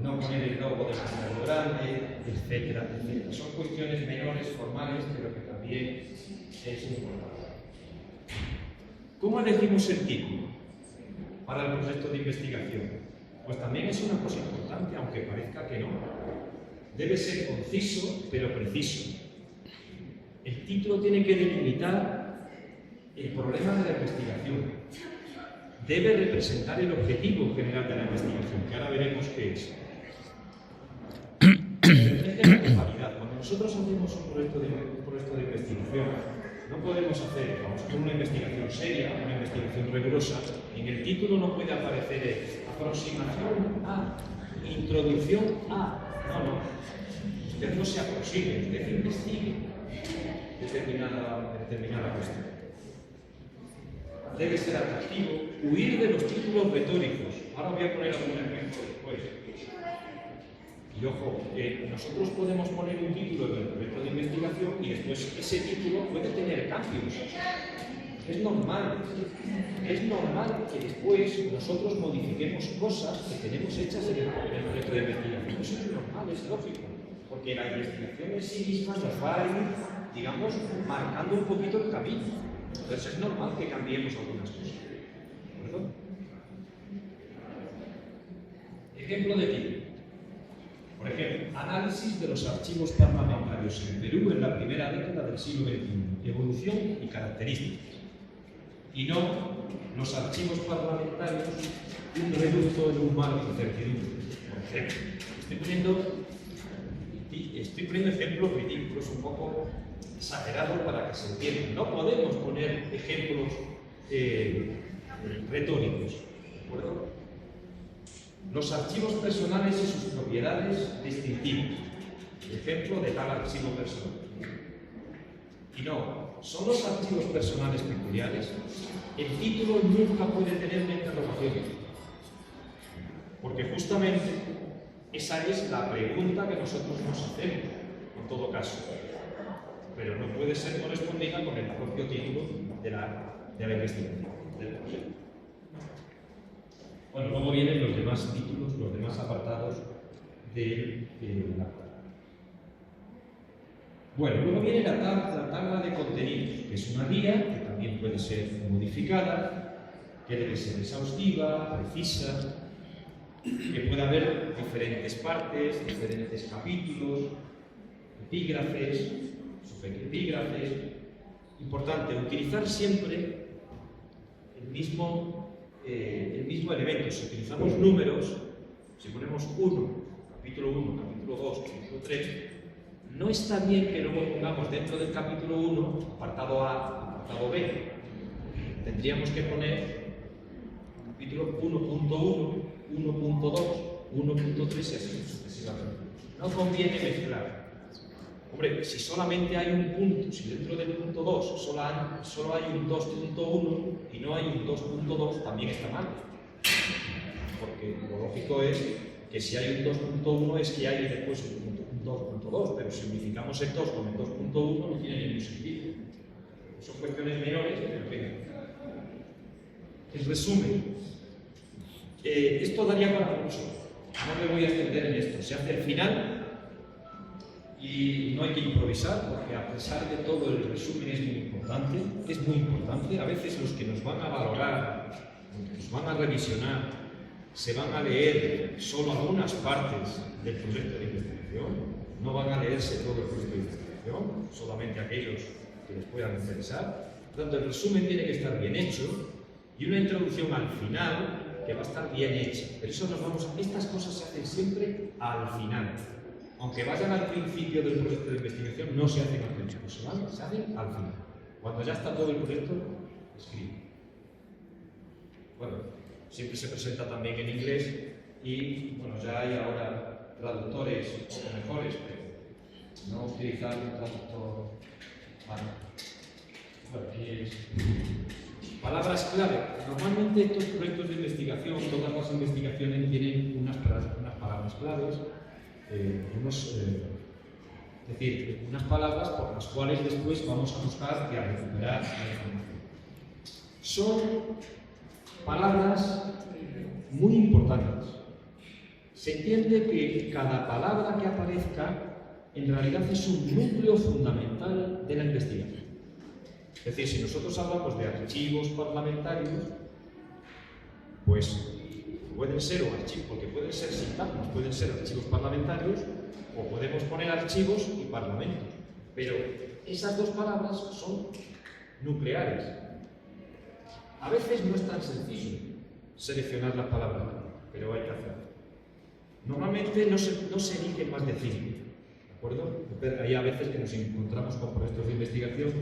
no poner el logo demasiado grande, etcétera, etcétera. Son cuestiones menores, formales, pero que también es importante. ¿Cómo elegimos el título para el proyecto de investigación? Pues también es una cosa importante, aunque parezca que no. Debe ser conciso, pero preciso. El título tiene que delimitar el problema de la investigación. Debe representar el objetivo general de la investigación, que ahora veremos qué es. Cuando nosotros hacemos un proyecto de investigación, no podemos hacer, vamos a hacer una investigación seria, una investigación rigurosa, en el título no puede aparecer aproximación a, introducción a. No. Usted no se aproxime, usted investigue determinada cuestión. Debe ser atractivo, huir de los títulos retóricos. Ahora voy a poner algún ejemplo después. Y ojo, nosotros podemos poner un título del proyecto de investigación y después ese título puede tener cambios. Es normal que después nosotros modifiquemos cosas que tenemos hechas en el proyecto de investigación. Eso es normal, es lógico, porque la investigación en sí misma nos va a ir, digamos, marcando un poquito el camino. Entonces es normal que cambiemos algunas cosas. ¿De acuerdo? Ejemplo de título. Por ejemplo, análisis de los archivos parlamentarios en Perú en la primera década del siglo XXI, evolución y características. y no los archivos parlamentarios un reducto en un mar de incertidumbre. Por ejemplo, estoy poniendo ejemplos ridículos, un poco exagerados para que se entienda. No podemos poner ejemplos retóricos, ¿de acuerdo? Los archivos personales y sus propiedades distintivas. Ejemplo de tal archivo personal. Y no, son los archivos personales peculiares. El título nunca puede tener una interrogación. Porque justamente esa es la pregunta que nosotros nos hacemos, en todo caso. Pero no puede ser correspondida con el propio título de la investigación, del proyecto. Bueno, luego vienen los demás títulos, los demás apartados de la tabla. Bueno, luego viene la tabla de contenidos, que es una guía que también puede ser modificada, que debe ser exhaustiva, precisa, que puede haber diferentes partes, diferentes capítulos, epígrafes, subepígrafes. Importante, utilizar siempre el mismo elemento. Si utilizamos números, si ponemos 1, capítulo 1, capítulo 2, capítulo 3, no está bien que luego pongamos dentro del capítulo 1 apartado A, apartado B. Tendríamos que poner capítulo 1.1, 1.2, 1.3 y así sucesivamente. No conviene mezclar. Hombre, si solamente hay un punto, si dentro del punto 2 solo hay un 2.1 y no hay un 2.2, también está mal. Porque lo lógico es que si hay un 2.1 es que hay después un 2.2, pero si unificamos el 2 con el 2.1 no tiene ningún sentido. Son cuestiones menores, pero venga. En resumen, esto daría para mucho. No me voy a extender en esto. Se hace el final y no hay que improvisar, porque a pesar de todo el resumen es muy importante. Es muy importante. A veces los que nos van a valorar, los que nos van a revisionar, se van a leer solo algunas partes del proyecto de investigación. No van a leerse todo el proyecto de investigación, solamente aquellos que les puedan interesar. Por tanto, el resumen tiene que estar bien hecho y una introducción al final que va a estar bien hecha. Pero eso estas cosas se hacen siempre al final. Aunque vayan al principio del proyecto de investigación, no se hacen al principio, se hacen al final. Cuando ya está todo el proyecto escrito. Bueno, siempre se presenta también en inglés y bueno, ya hay ahora traductores un poco mejores, pero no utilizar un traductor. Bueno, palabras clave. Normalmente estos proyectos de investigación, todas las investigaciones tienen unas palabras claves, es decir, unas palabras por las cuales después vamos a buscar y a recuperar la información. Son palabras muy importantes. Se entiende que cada palabra que aparezca en realidad es un núcleo fundamental de la investigación. Es decir, si nosotros hablamos de archivos parlamentarios, pues pueden ser archivos, porque pueden ser sintagmas, pueden ser archivos parlamentarios, o podemos poner archivos y parlamentos. Pero esas dos palabras son nucleares. A veces no es tan sencillo seleccionar las palabras, pero hay que hacerlo. Normalmente no se eligen más de 5, ¿de acuerdo? Hay a veces que nos encontramos con proyectos de investigación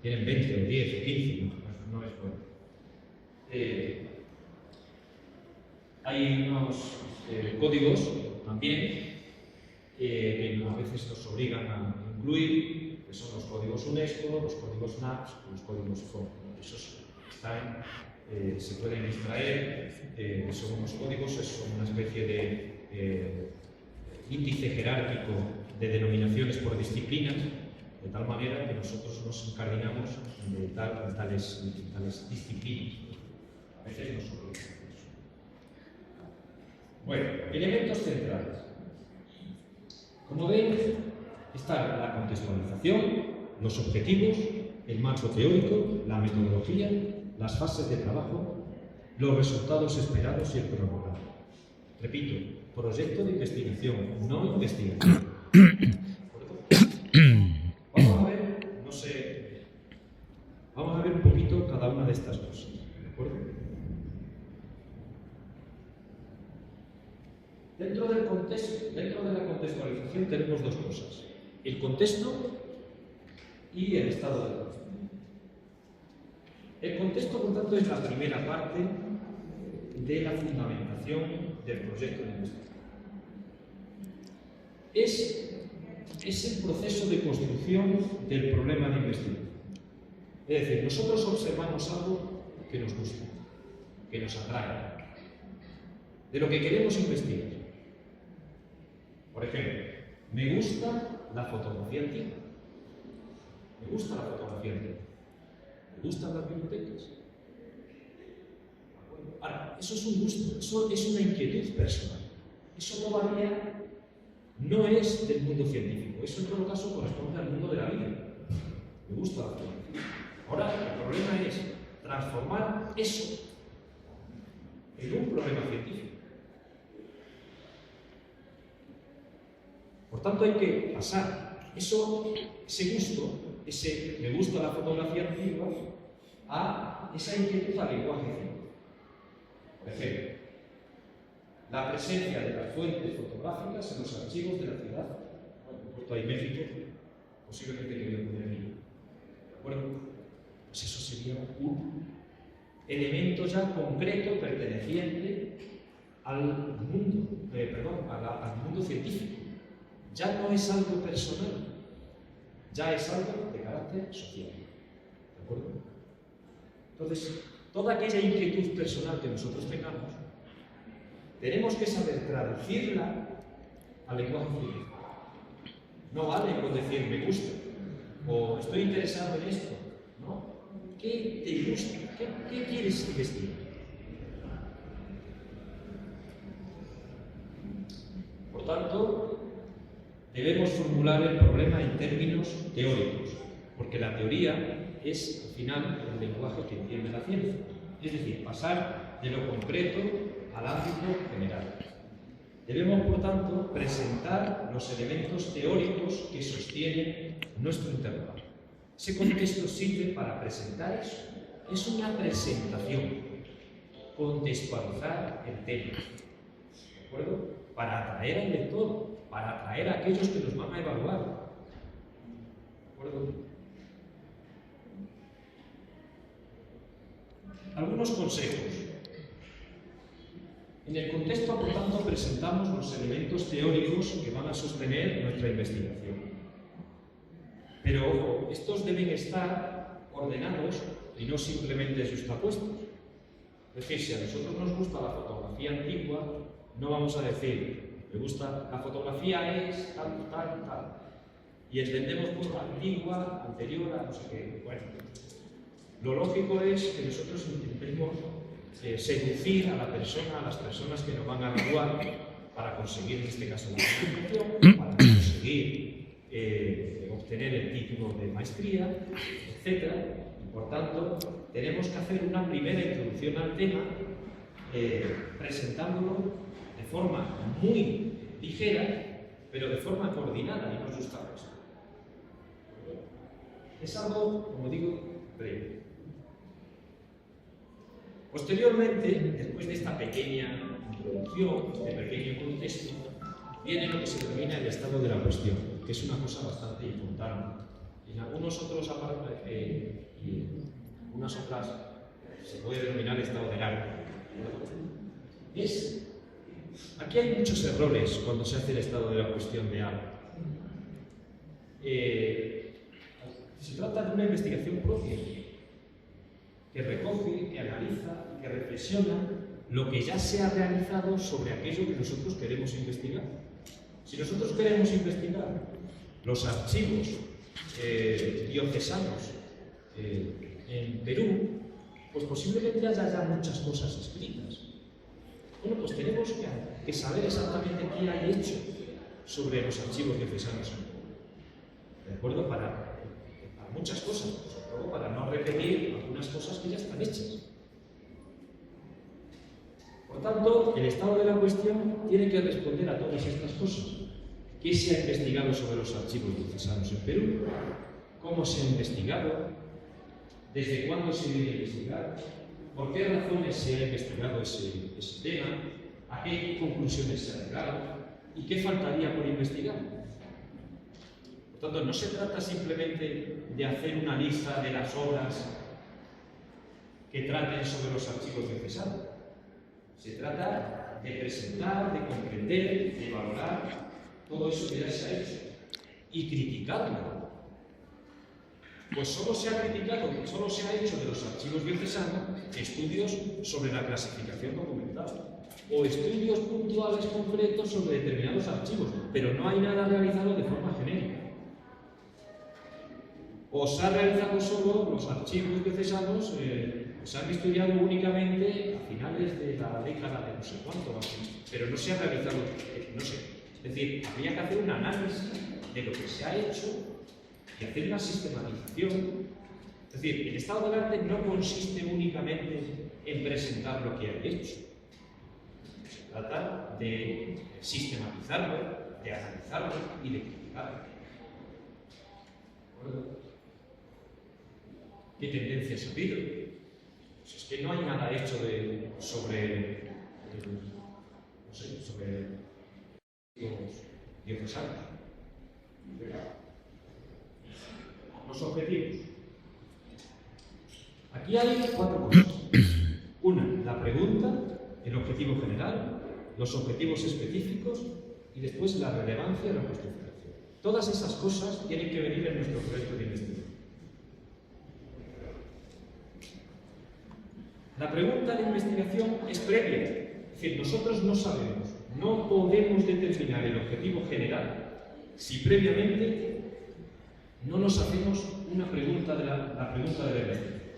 tienen 20 o 10 o 15, no es bueno. Hay unos códigos también que a veces nos obligan a incluir, que son los códigos UNESCO, los códigos NACS, los códigos FON. Esos están, se pueden extraer, son unos códigos, son una especie de índice jerárquico de denominaciones por disciplinas, de tal manera que nosotros nos encardinamos de tales disciplinas. A veces nos obligan. Bueno, elementos centrales. Como ven, está la contextualización, los objetivos, el marco teórico, la metodología, las fases de trabajo, los resultados esperados y el cronograma. Repito, proyecto de investigación, no investigación. Vamos a ver, vamos a ver un poquito cada una de estas cosas. ¿De acuerdo? Dentro del contexto, dentro de la contextualización tenemos dos cosas: el contexto y el estado de la cuestión. El contexto, por tanto, es la primera parte de la fundamentación del proyecto de investigación. Es el proceso de construcción del problema de investigación. Es decir, nosotros observamos algo que nos gusta, que nos atrae, de lo que queremos investigar. Por ejemplo, me gusta la fotografía antigua. Me gusta la fotografía antigua. Me gustan las bibliotecas. Ahora, eso es un gusto, eso es una inquietud personal. Eso todavía no es del mundo científico, eso en todo caso corresponde al mundo de la vida. Me gusta la fotografía. Ahora, el problema es transformar eso en un problema científico. Por tanto, hay que pasar ese gusto, ese me gusta la fotografía antigua, a esa inquietud al lenguaje científico. Por ejemplo, la presencia de las fuentes fotográficas en los archivos de la ciudad. Bueno, por puesto ahí México, posiblemente quería poner ahí. ¿De acuerdo? Pues eso sería un elemento ya concreto perteneciente al mundo, al mundo científico. Ya no es algo personal, ya es algo de carácter social. ¿De acuerdo? Entonces, toda aquella inquietud personal que nosotros tengamos, tenemos que saber traducirla al lenguaje científico. No vale con decir me gusta o estoy interesado en esto, ¿no? ¿Qué te gusta? ¿Qué quieres investigar? Por tanto, debemos formular el problema en términos teóricos, porque la teoría es, al final, el lenguaje que entiende la ciencia. Es decir, pasar de lo concreto al ámbito general. Debemos, por tanto, presentar los elementos teóricos que sostienen nuestro interrogatorio. Ese contexto sirve para presentar eso. Es una presentación, contextualizar el tema, ¿de acuerdo? Para atraer al lector, para atraer a aquellos que nos van a evaluar, ¿de acuerdo? Algunos consejos. En el contexto, por tanto, presentamos los elementos teóricos que van a sostener nuestra investigación. Pero, ojo, estos deben estar ordenados y no simplemente justapuestos. Es decir, si a nosotros nos gusta la fotografía antigua, no vamos a decir, me gusta, la fotografía es tal, tal, tal. Y extendemos por la antigua, anterior a no sé qué. Bueno, lo lógico es que nosotros intentemos seducir a la persona, a las personas que nos van a evaluar para conseguir, en este caso, la calificación, para conseguir obtener el título de maestría, etc. Y, por tanto, tenemos que hacer una primera introducción al tema, presentándolo de forma muy ligera, pero de forma coordinada y no justapuesta. Es algo, como digo, breve. Posteriormente, después de esta pequeña introducción, este pequeño contexto, viene lo que se denomina el estado de la cuestión, que es una cosa bastante importante. En algunos otros y algunas otras se puede denominar estado del arte. Aquí hay muchos errores cuando se hace el estado de la cuestión de algo. Se trata de una investigación propia, que recoge, que analiza, que reflexiona lo que ya se ha realizado sobre aquello que nosotros queremos investigar. Si nosotros queremos investigar los archivos diocesanos en Perú, pues posiblemente haya muchas cosas escritas. Bueno, pues tenemos que saber exactamente qué hay hecho sobre los archivos diocesanos en Perú. ¿De acuerdo? Para muchas cosas, sobre todo para no repetir algunas cosas que ya están hechas. Por tanto, el estado de la cuestión tiene que responder a todas estas cosas. ¿Qué se ha investigado sobre los archivos diocesanos en Perú? ¿Cómo se ha investigado? ¿Desde cuándo se debe investigar? ¿Por qué razones se ha investigado ese tema? ¿A qué conclusiones se ha llegado? ¿Y qué faltaría por investigar? Por tanto, no se trata simplemente de hacer una lista de las obras que traten sobre los archivos necesarios. Se trata de presentar, de comprender, de valorar todo eso que ya se ha hecho y criticarlo. Pues solo se ha criticado, solo se ha hecho de los archivos diocesanos estudios sobre la clasificación documental o estudios puntuales concretos sobre determinados archivos, pero no hay nada realizado de forma genérica. O se ha realizado solo los archivos diocesanos, se han estudiado únicamente a finales de la década de no sé cuánto, pero no se ha realizado, no sé. Es decir, habría que hacer un análisis de lo que se ha hecho y hacer una sistematización. Es decir, el estado del arte no consiste únicamente en presentar lo que hay hecho. Se trata de sistematizarlo, de analizarlo y de criticarlo. ¿De acuerdo? ¿Qué tendencias ha habido? Pues es que no hay nada hecho sobre los diocesanos. Los objetivos. Aquí hay 4 cosas. Una, la pregunta, el objetivo general, los objetivos específicos y después la relevancia y la justificación. Todas esas cosas tienen que venir en nuestro proyecto de investigación. La pregunta de investigación es previa, es decir, nosotros no sabemos, no podemos determinar el objetivo general si previamente no nos hacemos una pregunta de la pregunta de la investigación,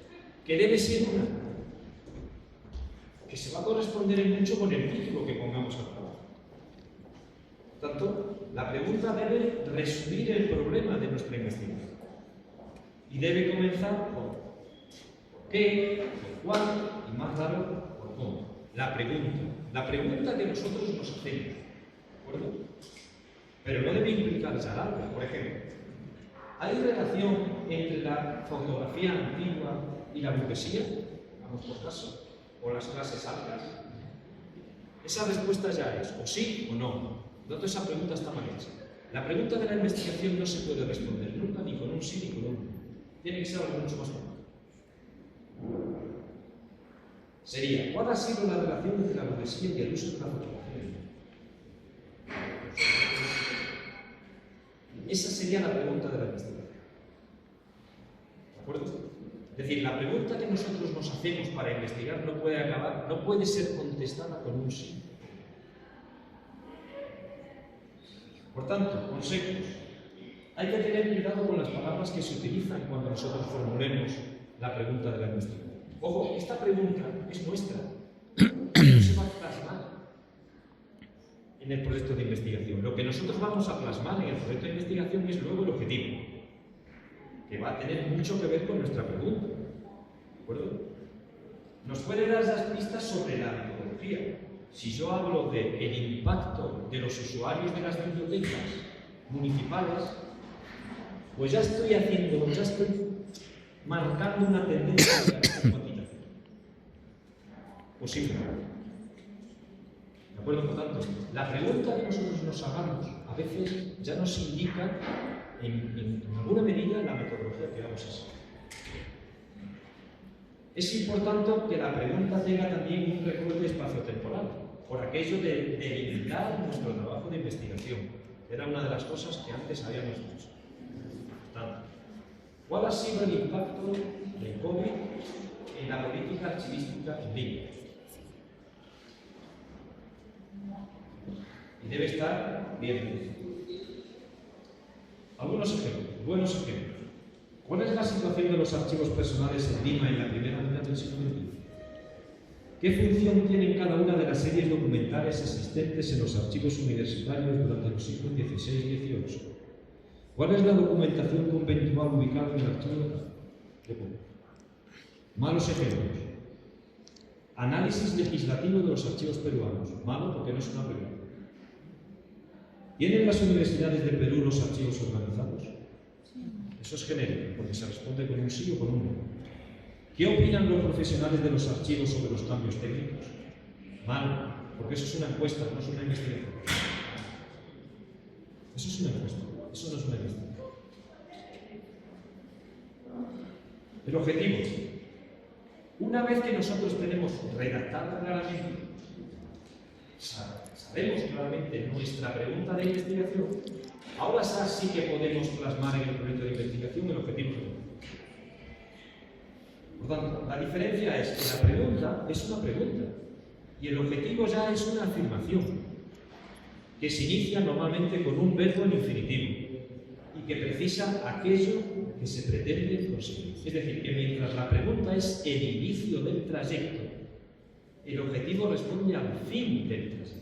que debe ser una, que se va a corresponder en mucho con el título que pongamos al trabajo. Por tanto, la pregunta debe resumir el problema de nuestra investigación y debe comenzar por qué, por cuándo y más claro, por cómo. La pregunta que nosotros nos hacemos, ¿de acuerdo? Pero no debe implicar esa larga. Por ejemplo, ¿hay relación entre la fotografía antigua y la burguesía? Vamos por caso. ¿O las clases altas? Esa respuesta ya es o sí o no. Por tanto, esa pregunta está mal hecha. La pregunta de la investigación no se puede responder nunca ni con un sí ni con un no. Tiene que ser algo mucho más complejo. Sería, ¿cuál ha sido la relación entre la burguesía y el uso de la fotografía? Esa sería la pregunta de la investigación. ¿De acuerdo? Es decir, la pregunta que nosotros nos hacemos para investigar no puede ser contestada con un sí. Por tanto, consejos. Hay que tener cuidado con las palabras que se utilizan cuando nosotros formulemos la pregunta de la investigación. Ojo, esta pregunta es nuestra. No se va a plasmar en el proyecto de investigación. Lo que nosotros vamos a plasmar en el proyecto de investigación es luego el objetivo, que va a tener mucho que ver con nuestra pregunta. ¿De acuerdo? Nos puede dar las pistas sobre la metodología. Si yo hablo del impacto de los usuarios de las bibliotecas municipales, pues ya estoy marcando una tendencia de carácter cuantitativo. Posiblemente. ¿De acuerdo? Por tanto, la pregunta que nosotros nos hagamos a veces ya nos indica en alguna medida la metodología que vamos a seguir. Es importante que la pregunta tenga también un recorte espaciotemporal, por aquello de delimitar nuestro trabajo de investigación. Era una de las cosas que antes habíamos dicho. ¿Cuál ha sido el impacto del COVID en la política archivística en línea? Y debe estar bien definido. Algunos ejemplos, buenos ejemplos. ¿Cuál es la situación de los archivos personales en Lima en la primera mitad del siglo XX? ¿Qué función tienen cada una de las series documentales existentes en los archivos universitarios durante los siglos XVI y XVIII? ¿Cuál es la documentación conventual ubicada en el archivo de Puebla? Malos ejemplos. Análisis legislativo de los archivos peruanos. Malo porque no es una pregunta. ¿Tienen las universidades de Perú los archivos organizados? Eso es genérico, porque se responde con un sí o con un no. ¿Qué opinan los profesionales de los archivos sobre los cambios técnicos? Mal, porque eso es una encuesta, no es una investigación. Eso es una encuesta, eso no es una investigación. El objetivo. Una vez que nosotros tenemos redactado claramente, sabemos claramente nuestra pregunta de investigación, ahora sí que podemos plasmar en el proyecto de investigación el objetivo general. Por tanto, la diferencia es que la pregunta es una pregunta y el objetivo ya es una afirmación que se inicia normalmente con un verbo en infinitivo y que precisa aquello que se pretende conseguir. Es decir, que mientras la pregunta es el inicio del trayecto, el objetivo responde al fin del trayecto.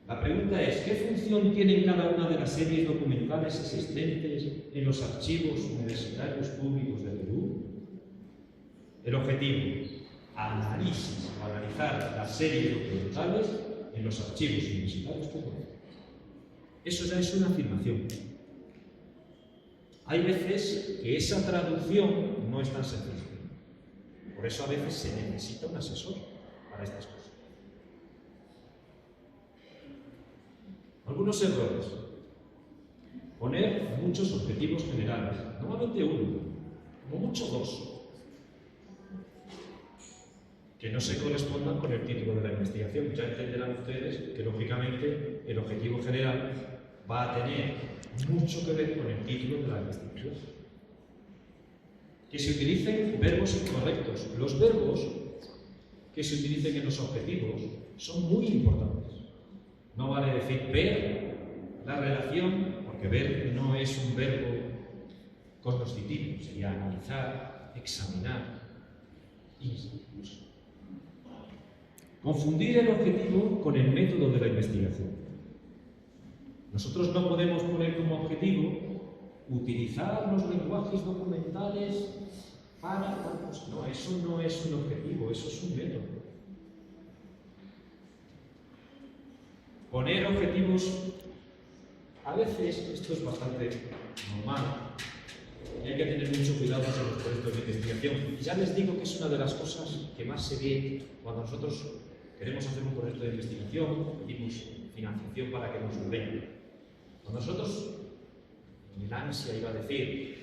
La pregunta es, ¿qué función tienen cada una de las series documentales existentes en los archivos universitarios públicos de Perú? El objetivo, analizar las series documentales en los archivos universitarios públicos. Eso ya es una afirmación. Hay veces que esa traducción no es tan sencilla. Por eso a veces se necesita un asesor para estas cosas. Algunos errores. Poner muchos objetivos generales. Normalmente uno, como mucho dos. Que no se correspondan con el título de la investigación. Ya entenderán ustedes que, lógicamente, el objetivo general va a tener mucho que ver con el título de la investigación. Que se utilicen verbos incorrectos. Los verbos que se utilicen en los objetivos son muy importantes. No vale decir ver la relación, porque ver no es un verbo cognoscitivo, sería analizar, examinar, incluso. Confundir el objetivo con el método de la investigación. Nosotros no podemos poner como objetivo utilizar los lenguajes documentales para... No, eso no es un objetivo, eso es un método. Poner objetivos, a veces, esto es bastante normal, y hay que tener mucho cuidado con los proyectos de investigación. Y ya les digo que es una de las cosas que más se ve cuando nosotros queremos hacer un proyecto de investigación, pedimos financiación para que nos lo den. Cuando nosotros, en el ansia iba a decir,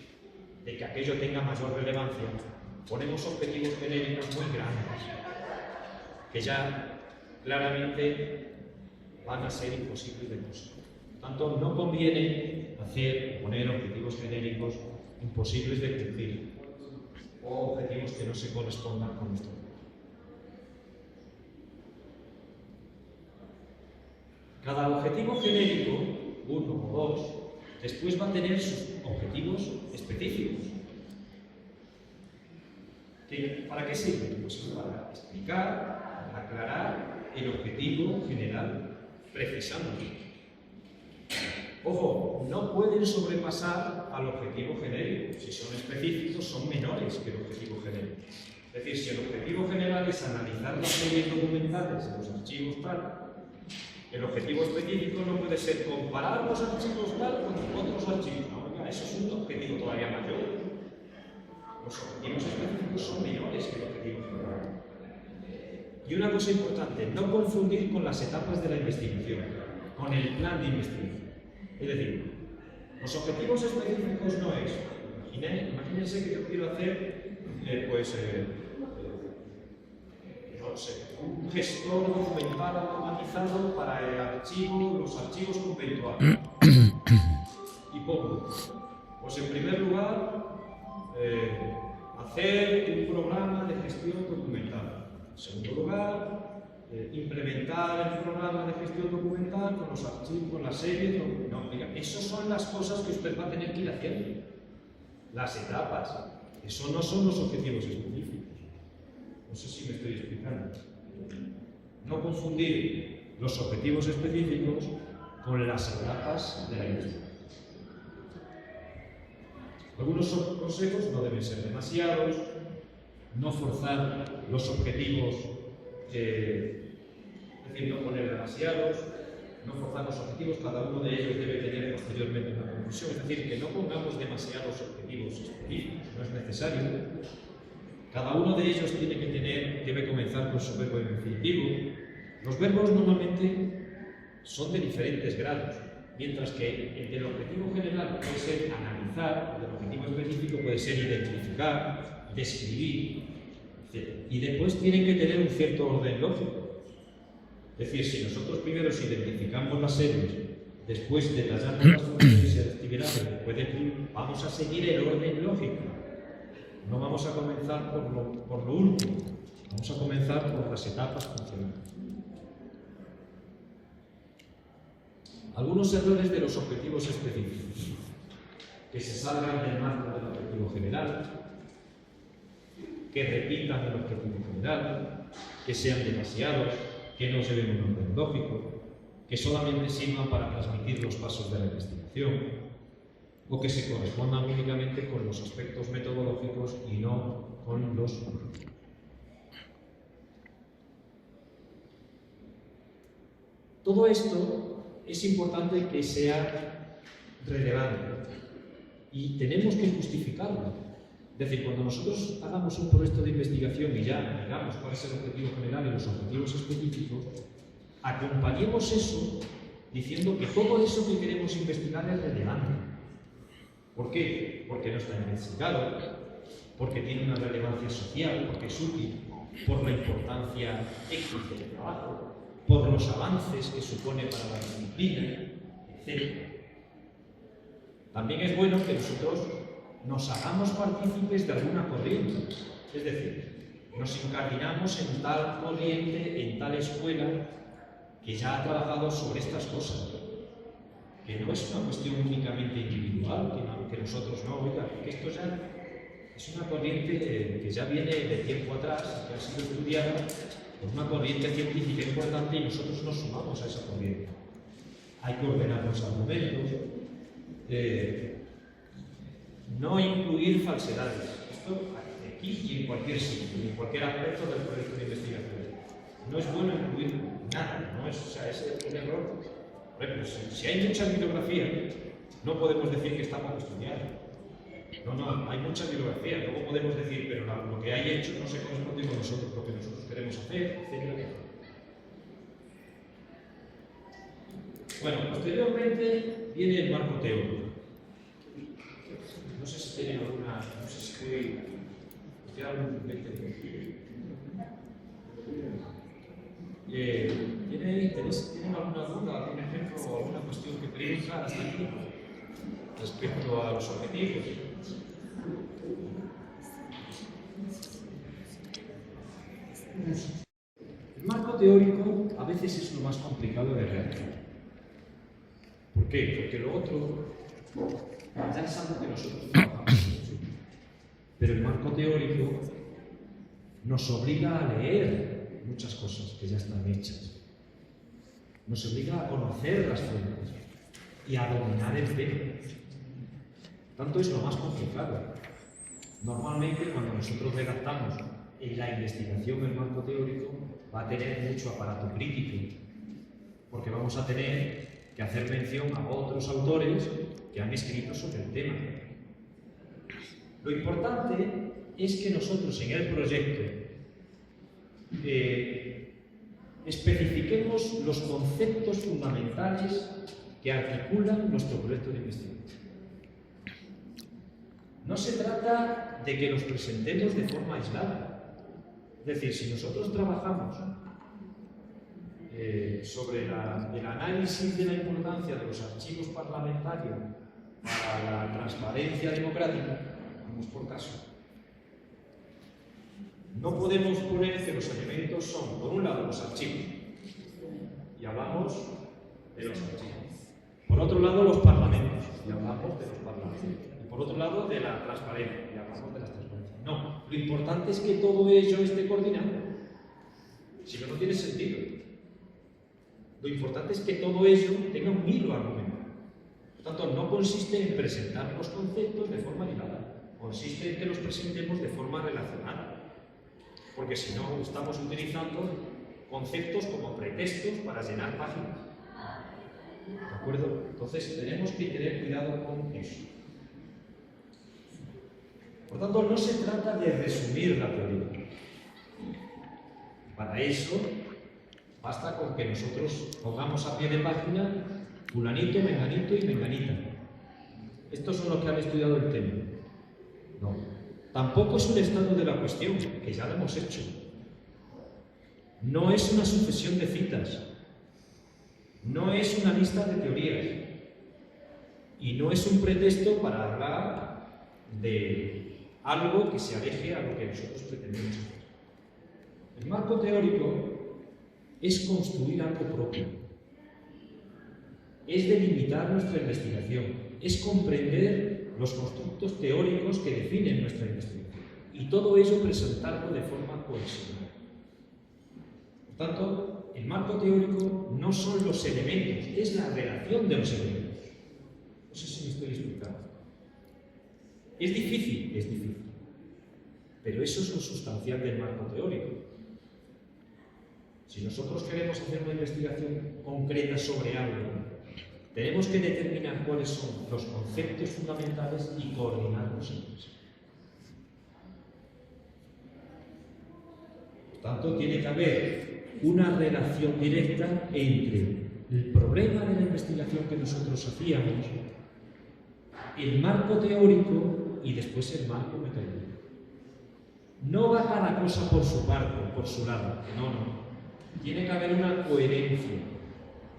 de que aquello tenga mayor relevancia, ponemos objetivos genéricos muy grandes, que ya claramente van a ser imposibles de conseguir. Por tanto, no conviene poner objetivos genéricos imposibles de cumplir o objetivos que no se correspondan con nuestro objetivo. Cada objetivo genérico, uno o dos, después va a tener sus objetivos específicos. ¿Para qué sirven? Pues para explicar, para aclarar el objetivo general, precisándolo. Ojo, no pueden sobrepasar al objetivo genérico. Si son específicos, son menores que el objetivo genérico. Es decir, si el objetivo general es analizar las series documentales en los archivos tal, el objetivo específico no puede ser comparar los archivos tal con otros archivos. No, eso es un objetivo todavía mayor. Los objetivos específicos son menores que el objetivo general. Y una cosa importante, no confundir con las etapas de la investigación, con el plan de investigación. Es decir, los objetivos específicos no es, imagínense que yo quiero hacer, no sé, un gestor documental automatizado para los archivos conventuales. Y pongo, pues en primer lugar, hacer un programa de gestión documental. En segundo lugar, implementar el programa de gestión documental con los archivos, con las series. No, diga, esas son las cosas que usted va a tener que ir haciendo. Las etapas. Eso no son los objetivos específicos. No sé si me estoy explicando. No confundir los objetivos específicos con las etapas de la investigación. Algunos consejos no deben ser demasiados, no forzar los objetivos, es decir, no poner demasiados, no forzar los objetivos, cada uno de ellos debe tener posteriormente una conclusión, es decir, que no pongamos demasiados objetivos específicos, no es necesario. Cada uno de ellos debe comenzar con su verbo infinitivo. Los verbos normalmente son de diferentes grados, mientras que el del objetivo general puede ser analizar, el del objetivo específico puede ser identificar, describir, etc. Y después tienen que tener un cierto orden lógico. Es decir, si nosotros primero identificamos las series, después detallamos las funciones y actividades, vamos a seguir el orden lógico. No vamos a comenzar por lo último, vamos a comenzar por las etapas funcionales. Algunos errores de los objetivos específicos, que se salgan del marco del objetivo general, que repitan el objetivo general, que sean demasiados, que no se den un orden lógico, que solamente sirvan para transmitir los pasos de la investigación, o que se correspondan únicamente con los aspectos metodológicos y no con los... Todo esto es importante que sea relevante y tenemos que justificarlo. Es decir, cuando nosotros hagamos un proyecto de investigación y ya digamos cuál es el objetivo general y los objetivos específicos, acompañemos eso diciendo que todo eso que queremos investigar es relevante. ¿Por qué? Porque no está investigado, porque tiene una relevancia social, porque es útil, por la importancia X del trabajo, por los avances que supone para la disciplina, etc. También es bueno que nosotros nos hagamos partícipes de alguna corriente, es decir, nos incardinamos en tal corriente, en tal escuela que ya ha trabajado sobre estas cosas, que no es una cuestión únicamente individual, que nosotros no, oiga, que esto ya es una corriente que ya viene de tiempo atrás, que ha sido estudiada por una corriente científica importante y nosotros nos sumamos a esa corriente. Hay que ordenar los argumentos, no incluir falsedades. Esto aquí y en cualquier sitio, en cualquier aspecto del proyecto de investigación. No es bueno incluir nada, ¿no? O sea, es un error. Por ejemplo, si hay mucha bibliografía, no podemos decir que está poco estudiado. No, hay mucha bibliografía. Luego podemos decir, pero lo que hay hecho no se corresponde con nosotros, lo que nosotros queremos hacer, etc. Bueno, posteriormente viene el marco teórico. No sé si tienen alguna... No sé si queda algún 20 minutos. ¿Tienen alguna duda, algún ejemplo o alguna cuestión que preguntar hasta aquí respecto a los objetivos? El marco teórico a veces es lo más complicado de realizar. ¿Por qué? Porque lo otro ya es algo que nosotros trabajamos. Pero el marco teórico nos obliga a leer muchas cosas que ya están hechas. Nos obliga a conocer las fuentes y a dominar el tema. Tanto es lo más complicado. Normalmente cuando nosotros redactamos en la investigación el marco teórico va a tener mucho aparato crítico, porque vamos a tener que hacer mención a otros autores que han escrito sobre el tema. Lo importante es que nosotros en el proyecto especifiquemos los conceptos fundamentales que articulan nuestro proyecto de investigación. No se trata de que los presentemos de forma aislada. Es decir, si nosotros trabajamos sobre el análisis de la importancia de los archivos parlamentarios para la transparencia democrática, vamos por caso, no podemos poner que los elementos son, por un lado, los archivos, y hablamos de los archivos. Por otro lado, los parlamentos, y hablamos de los parlamentos. Y por otro lado, de la transparencia, y hablamos de las transparencias. No, lo importante es que todo ello esté coordinado. Si no, no tiene sentido. Lo importante es que todo ello tenga un hilo argumental. Por tanto, no consiste en presentar los conceptos de forma aislada, consiste en que los presentemos de forma relacionada. Porque si no, estamos utilizando conceptos como pretextos para llenar páginas. ¿De acuerdo? Entonces, tenemos que tener cuidado con eso. Por tanto, no se trata de resumir la teoría. Para eso, basta con que nosotros pongamos a pie de página fulanito, menganito y menganita. Estos son los que han estudiado el tema. No. Tampoco es un estado de la cuestión, que ya lo hemos hecho. No es una sucesión de citas. No es una lista de teorías. Y no es un pretexto para hablar de algo que se aleje a lo que nosotros pretendemos hacer. El marco teórico es construir algo propio. Es delimitar nuestra investigación. Es comprender los constructos teóricos que definen nuestra investigación. Y todo ello presentarlo de forma cohesionada. Por tanto, el marco teórico no son los elementos, es la relación de los elementos. No sé si me estoy explicando. Es difícil. Pero eso es lo sustancial del marco teórico. Si nosotros queremos hacer una investigación concreta sobre algo, tenemos que determinar cuáles son los conceptos fundamentales y coordinarlos entre sí. Por tanto, tiene que haber una relación directa entre el problema de la investigación que nosotros hacíamos, el marco teórico y después el marco metodológico. No va cada cosa por su parte, por su lado. No. Tiene que haber una coherencia.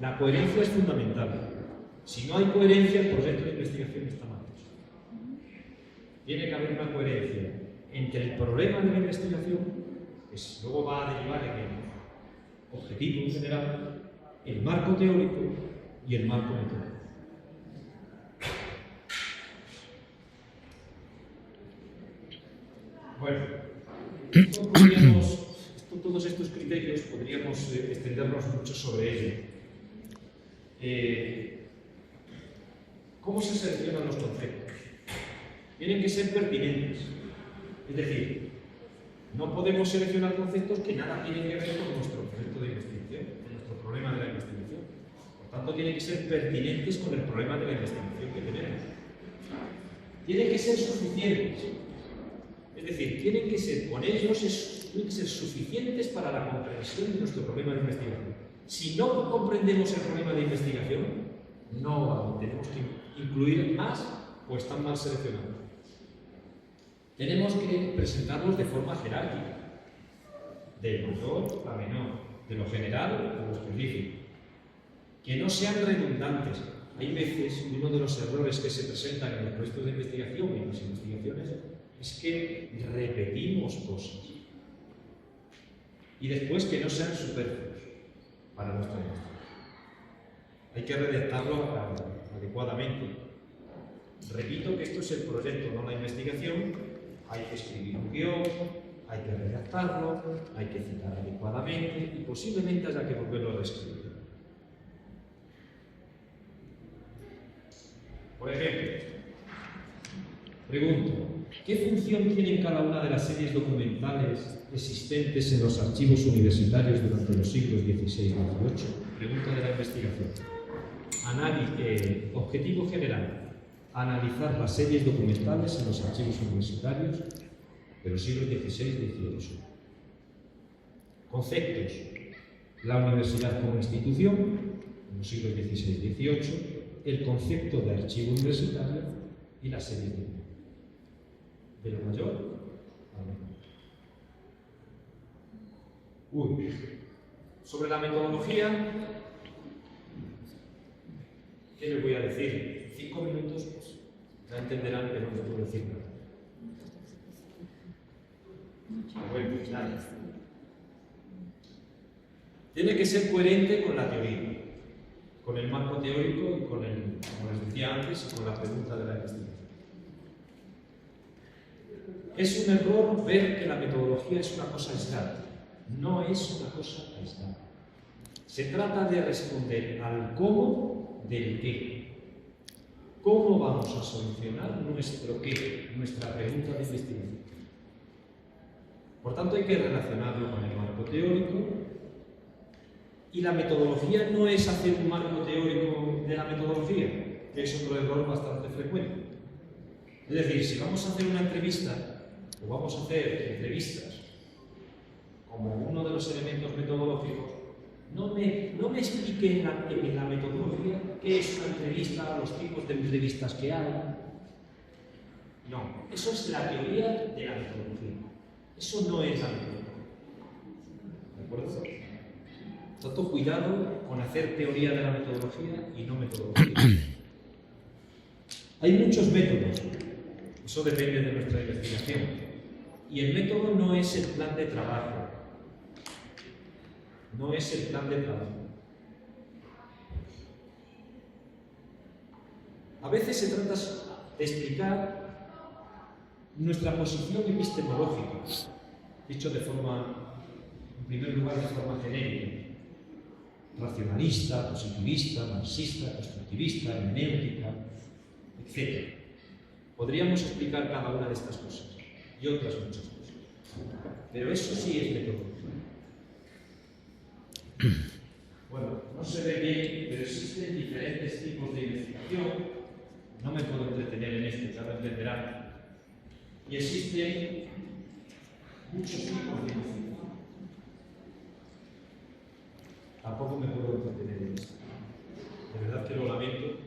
La coherencia es fundamental. Si no hay coherencia, el proyecto de investigación está mal hecho. Tiene que haber una coherencia entre el problema de la investigación, que luego va a derivar en el objetivo en general, el marco teórico y el marco metodológico. Bueno, todos estos criterios podríamos extendernos mucho sobre ello. ¿Cómo se seleccionan los conceptos? Tienen que ser pertinentes. Es decir, no podemos seleccionar conceptos que nada tienen que ver con nuestro proyecto de investigación, con nuestro problema de la investigación. Por tanto, tienen que ser pertinentes con el problema de la investigación que tenemos. Tienen que ser suficientes. Es decir, tienen que ser, con ellos, tienen que ser suficientes para la comprensión de nuestro problema de investigación. Si no comprendemos el problema de investigación, no tenemos que incluir más o están mal seleccionados. Tenemos que presentarlos de forma jerárquica, del mayor a menor, de lo general a lo específico. Que no sean redundantes. Hay veces, uno de los errores que se presentan en los proyectos de investigación y en las investigaciones es que repetimos cosas. Y después que no sean superfluos para nuestra investigación. Hay que redactarlo adecuadamente. Repito que esto es el proyecto, no la investigación. Hay que escribir un guión, hay que redactarlo, hay que citar adecuadamente y posiblemente haya que volverlo a reescribir. Por ejemplo, pregunto, ¿qué función tienen cada una de las series documentales existentes en los archivos universitarios durante los siglos XVI y XVIII? Pregunta de la investigación. Objetivo general. Analizar las series documentales en los archivos universitarios de los siglos XVI y XVIII. Conceptos. La universidad como institución, en los siglos XVI y XVIII, el concepto de archivo universitario y las series de lo mayor a lo menor. Sobre la metodología, ¿qué les voy a decir? 5 minutos, pues ya entenderán que no les puedo decir nada. Bueno, pues nada. Tiene que ser coherente con la teoría, con el marco teórico y con el, como les decía antes, con la pregunta de la investigación. Es un error ver que la metodología es una cosa aislada. No es una cosa aislada. Se trata de responder al cómo del qué. ¿Cómo vamos a solucionar nuestro qué, nuestra pregunta de investigación? Por tanto, hay que relacionarlo con el marco teórico. Y la metodología no es hacer un marco teórico de la metodología, que es otro error bastante frecuente. Es decir, si vamos a hacer una entrevista, o vamos a hacer entrevistas como uno de los elementos metodológicos, no me explique en la metodología qué es una entrevista, los tipos de entrevistas que hay. No, eso es la teoría de la metodología. Eso no es la metodología. ¿De acuerdo? Tanto cuidado con hacer teoría de la metodología y no metodología. Hay muchos métodos. Eso depende de nuestra investigación. Y el método no es el plan de trabajo. No es el plan de trabajo. A veces se trata de explicar nuestra posición epistemológica, dicho de forma, en primer lugar, de forma genérica. Racionalista, positivista, marxista, constructivista, hermenéutica, etc. Podríamos explicar cada una de estas cosas y otras muchas cosas. Pero eso sí es metodología. Bueno, no se ve bien, pero existen diferentes tipos de investigación. No me puedo entretener en esto, ya lo entenderán. Y existen muchos tipos de investigación. Tampoco me puedo entretener en esto. De verdad que lo lamento,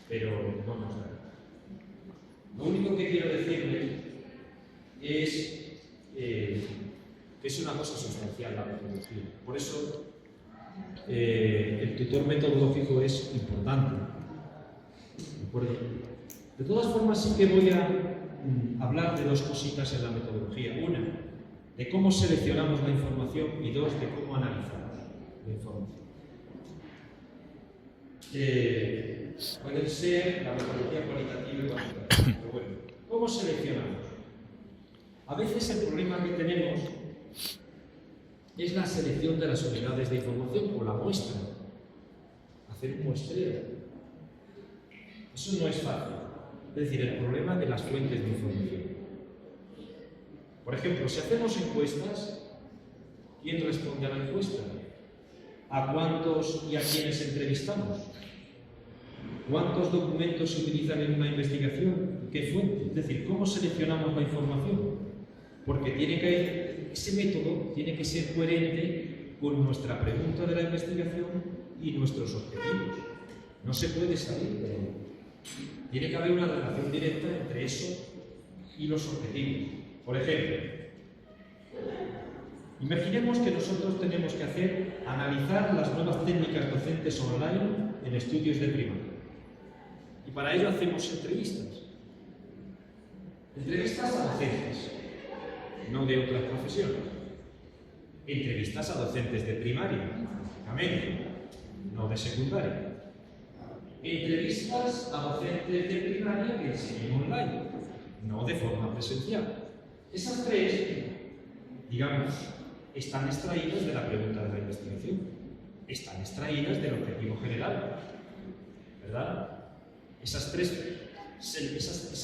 pero no nos da. Lo único que quiero decirles es que es una cosa sustancial la metodología. Por eso el tutor metodológico es importante. ¿De acuerdo? De todas formas, sí que voy a hablar de dos cositas en la metodología. Una, de cómo seleccionamos la información, y dos, de cómo analizamos la información. Pueden ser la metodología cualitativa y cuantitativa. Pero bueno, ¿cómo seleccionamos? A veces el problema que tenemos es la selección de las unidades de información o la muestra. Hacer un muestreo. Eso no es fácil. Es decir, el problema de las fuentes de información. Por ejemplo, si hacemos encuestas, ¿quién responde a la encuesta? ¿A cuántos y a quiénes entrevistamos? ¿Cuántos documentos se utilizan en una investigación? ¿Qué fuente? Es decir, ¿cómo seleccionamos la información? Porque ese método tiene que ser coherente con nuestra pregunta de la investigación y nuestros objetivos. No se puede salir de él. Tiene que haber una relación directa entre eso y los objetivos. Por ejemplo, imaginemos que nosotros tenemos que analizar las nuevas técnicas docentes online en estudios de primaria. Y para ello hacemos entrevistas. Entrevistas a docentes, no de otras profesiones. Entrevistas a docentes de primaria, lógicamente, no de secundaria. Entrevistas a docentes de primaria que enseñan online, no de forma presencial. Esas tres, digamos, están extraídas de la pregunta de la investigación, están extraídas del objetivo general, ¿verdad? Esa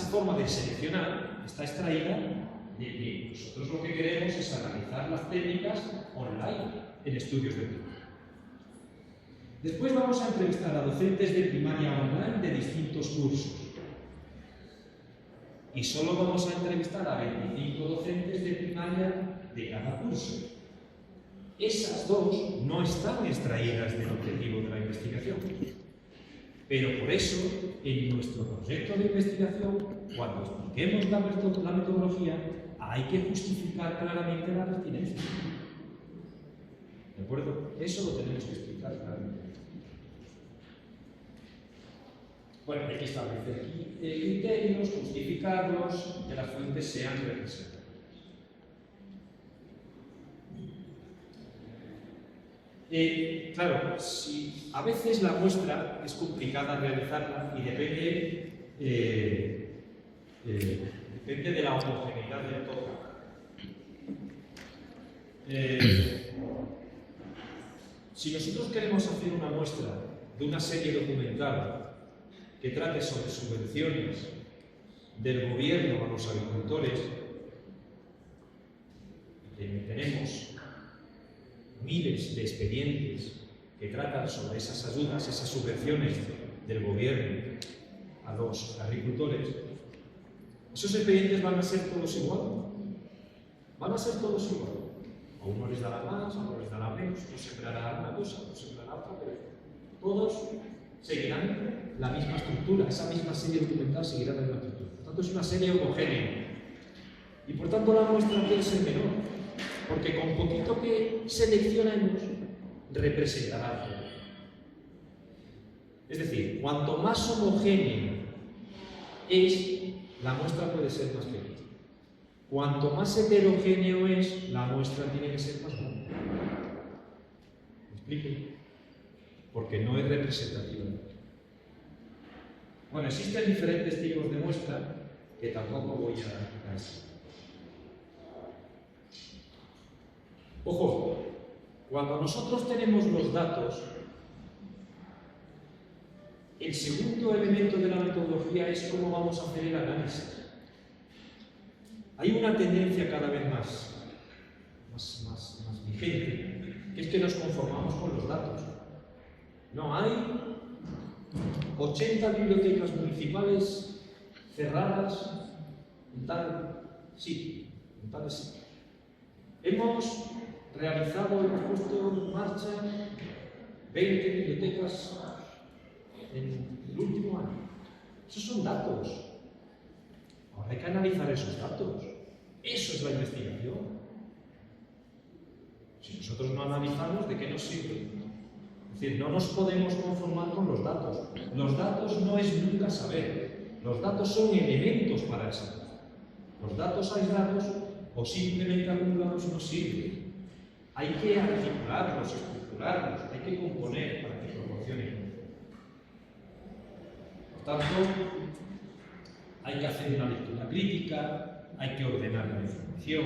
forma de seleccionar está extraída de nosotros lo que queremos es analizar las técnicas online en estudios de primaria. Después vamos a entrevistar a docentes de primaria online de distintos cursos. Y solo vamos a entrevistar a 25 docentes de primaria de cada curso. Esas dos no están extraídas del objetivo de la investigación. Pero por eso, en nuestro proyecto de investigación, cuando expliquemos la metodología, hay que justificar claramente la pertinencia. ¿De acuerdo? Eso lo tenemos que explicar claramente. Bueno, hay que establecer criterios, justificarlos, que las fuentes sean representativas. Claro, si a veces la muestra es complicada realizarla y depende de la homogeneidad del todo. Si nosotros queremos hacer una muestra de una serie documental que trate sobre subvenciones del gobierno a los agricultores, tenemos miles de expedientes que tratan sobre esas ayudas, esas subvenciones del gobierno a los agricultores, ¿Esos expedientes van a ser todos igual? Van a ser todos igual. A uno les dará más, a uno les dará menos, no sembrará una cosa, no sembrará otra, pero todos seguirán la misma estructura, esa misma serie documental seguirá la misma estructura. Por tanto, es una serie homogénea. Y por tanto, la muestra puede ser menor, porque con poquito que seleccionemos, representará todo. Es decir, cuanto más homogénea es, la muestra puede ser más pequeña. Cuanto más heterogéneo es, la muestra tiene que ser más grande. ¿Me explico? Porque no es representativa. Bueno, existen diferentes tipos de muestra que tampoco voy a decir. Ojo, cuando nosotros tenemos los datos, el segundo elemento de la metodología es cómo vamos a hacer el análisis. Hay una tendencia cada vez más vigente, que es que nos conformamos con los datos. No, hay 80 bibliotecas municipales cerradas en tal sitio, en tal sitio. Hemos puesto en marcha 20 bibliotecas en el último año. Esos son datos. Ahora hay que analizar esos datos. Eso es la investigación. Si nosotros no analizamos, ¿de qué nos sirve? Es decir, no nos podemos conformar con los datos. Los datos no es nunca saber. Los datos son elementos para el saber. Los datos aislados o simplemente acumulados no sirven. Hay que articularlos, estructurarlos, hay que componer para que proporcionen. Por tanto, hay que hacer una lectura crítica, hay que ordenar la información,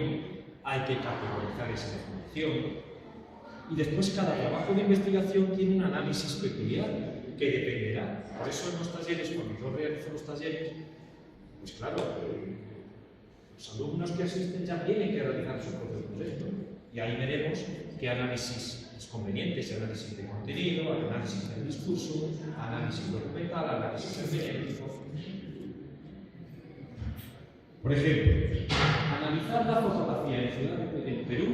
hay que categorizar esa información. Y después cada trabajo de investigación tiene un análisis peculiar que dependerá. Por eso en los talleres, cuando yo realizo los talleres, pues claro, los alumnos que asisten ya tienen que realizar su propio proyecto. Y ahí veremos qué análisis es conveniente, si análisis de contenido, análisis del discurso, análisis documental, análisis hermenéutico. Por ejemplo, analizar la fotografía en Ciudad de Perú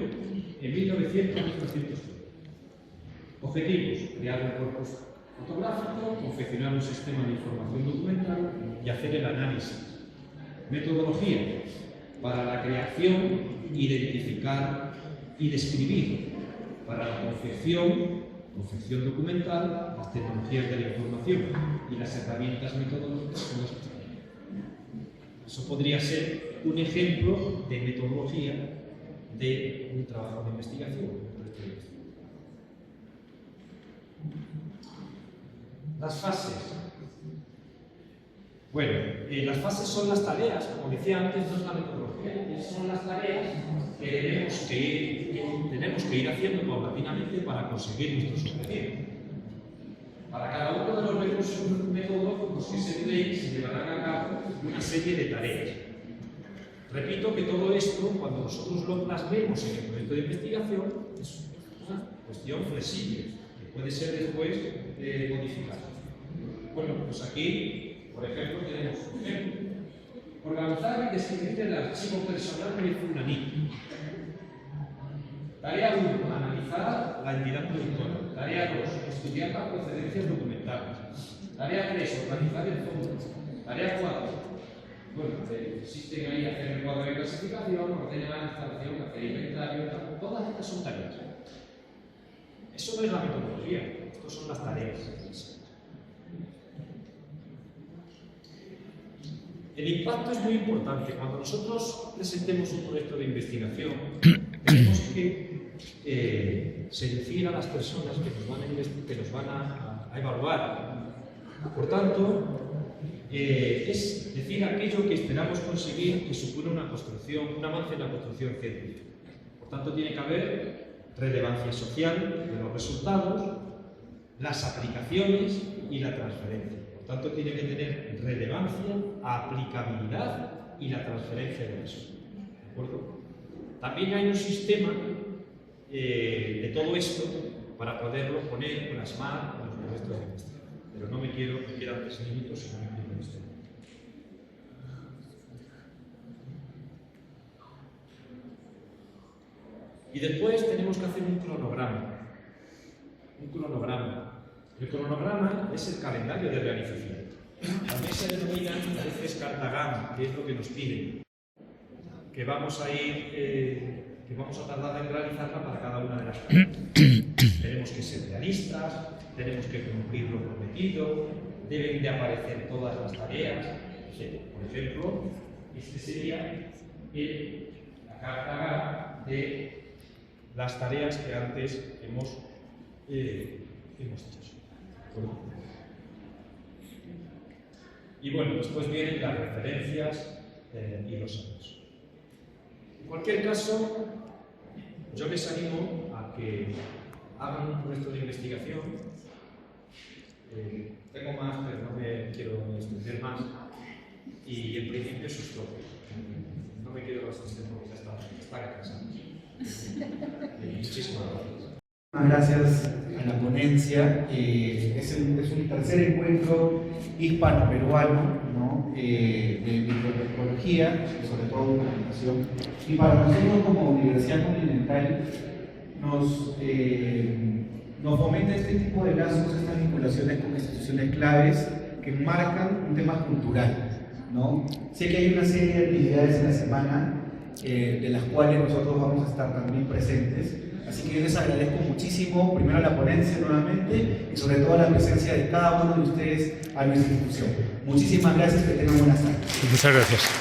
en 1900-1900. Objetivos: crear un corpus fotográfico, confeccionar un sistema de información documental y hacer el análisis. Metodología: para la creación, identificar y describir. Para la confección documental, las tecnologías de la información y las herramientas metodológicas son las que tenemos. Eso podría ser un ejemplo de metodología de un trabajo de investigación. Las fases. Bueno, las fases son las tareas, como decía antes, no es la metodología, son las tareas que tenemos que ir haciendo paulatinamente para conseguir nuestros objetivos. Para cada uno de los recursos metodológicos que se empleen, se llevarán a cabo una serie de tareas. Repito que todo esto, cuando nosotros lo plasmemos en el proyecto de investigación, es una cuestión flexible, que puede ser después modificada. Bueno, pues aquí, por ejemplo, tenemos un ejemplo. Organizar y describir el archivo personal de fulanito. Tarea 1. Analizar la entidad productora. Tarea 2. Estudiar las procedencias documentales. Tarea 3. Organizar el fondo. Tarea 4. Bueno, existen ahí hacer el cuadro de clasificación, ordenar la instalación, hacer inventario, todas estas son tareas. Eso no es la metodología, estas son las tareas. El impacto es muy importante. Cuando nosotros presentemos un proyecto de investigación, tenemos que seducir a las personas que nos van a evaluar. Por tanto, es decir aquello que esperamos conseguir que supone un avance en la construcción científica. Por tanto, tiene que haber relevancia social de los resultados, las aplicaciones y la transferencia. Por tanto, tiene que tener relevancia, aplicabilidad y la transferencia de eso. ¿De acuerdo? También hay un sistema de todo esto para poderlo poner, plasmar en los proyectos de investigación. Pero no me quedan 3 minutos y no me quiero esto. Y después tenemos que hacer un cronograma. Un cronograma. El cronograma es el calendario de realización. También se denomina a veces cartagama, que es lo que nos piden. Que vamos a que vamos a tardar en realizarla para cada una de las tareas. Tenemos que ser realistas, tenemos que cumplir lo prometido, deben de aparecer todas las tareas. Por ejemplo, este sería la carta de las tareas que antes hemos hecho. Y bueno, después vienen las referencias y los años. En cualquier caso, yo les animo a que hagan un proyecto de investigación. Tengo más, pero no me quiero extender más. Y en principio eso es todo. No me quiero extender porque ya está cansado. Muchísimas gracias. Gracias a la ponencia. Es un tercer encuentro hispano-peruano, ¿no? De microbiología, sobre todo comunicación. Y para nosotros como Universidad Continental nos fomenta este tipo de lazos, estas vinculaciones con instituciones claves que marcan un tema cultural, ¿no? Sé que hay una serie de actividades en la semana de las cuales nosotros vamos a estar también presentes. Así que yo les agradezco muchísimo, primero la ponencia nuevamente y sobre todo la presencia de cada uno de ustedes a nuestra institución. Muchísimas gracias, que tengan buenas tardes. Muchas gracias.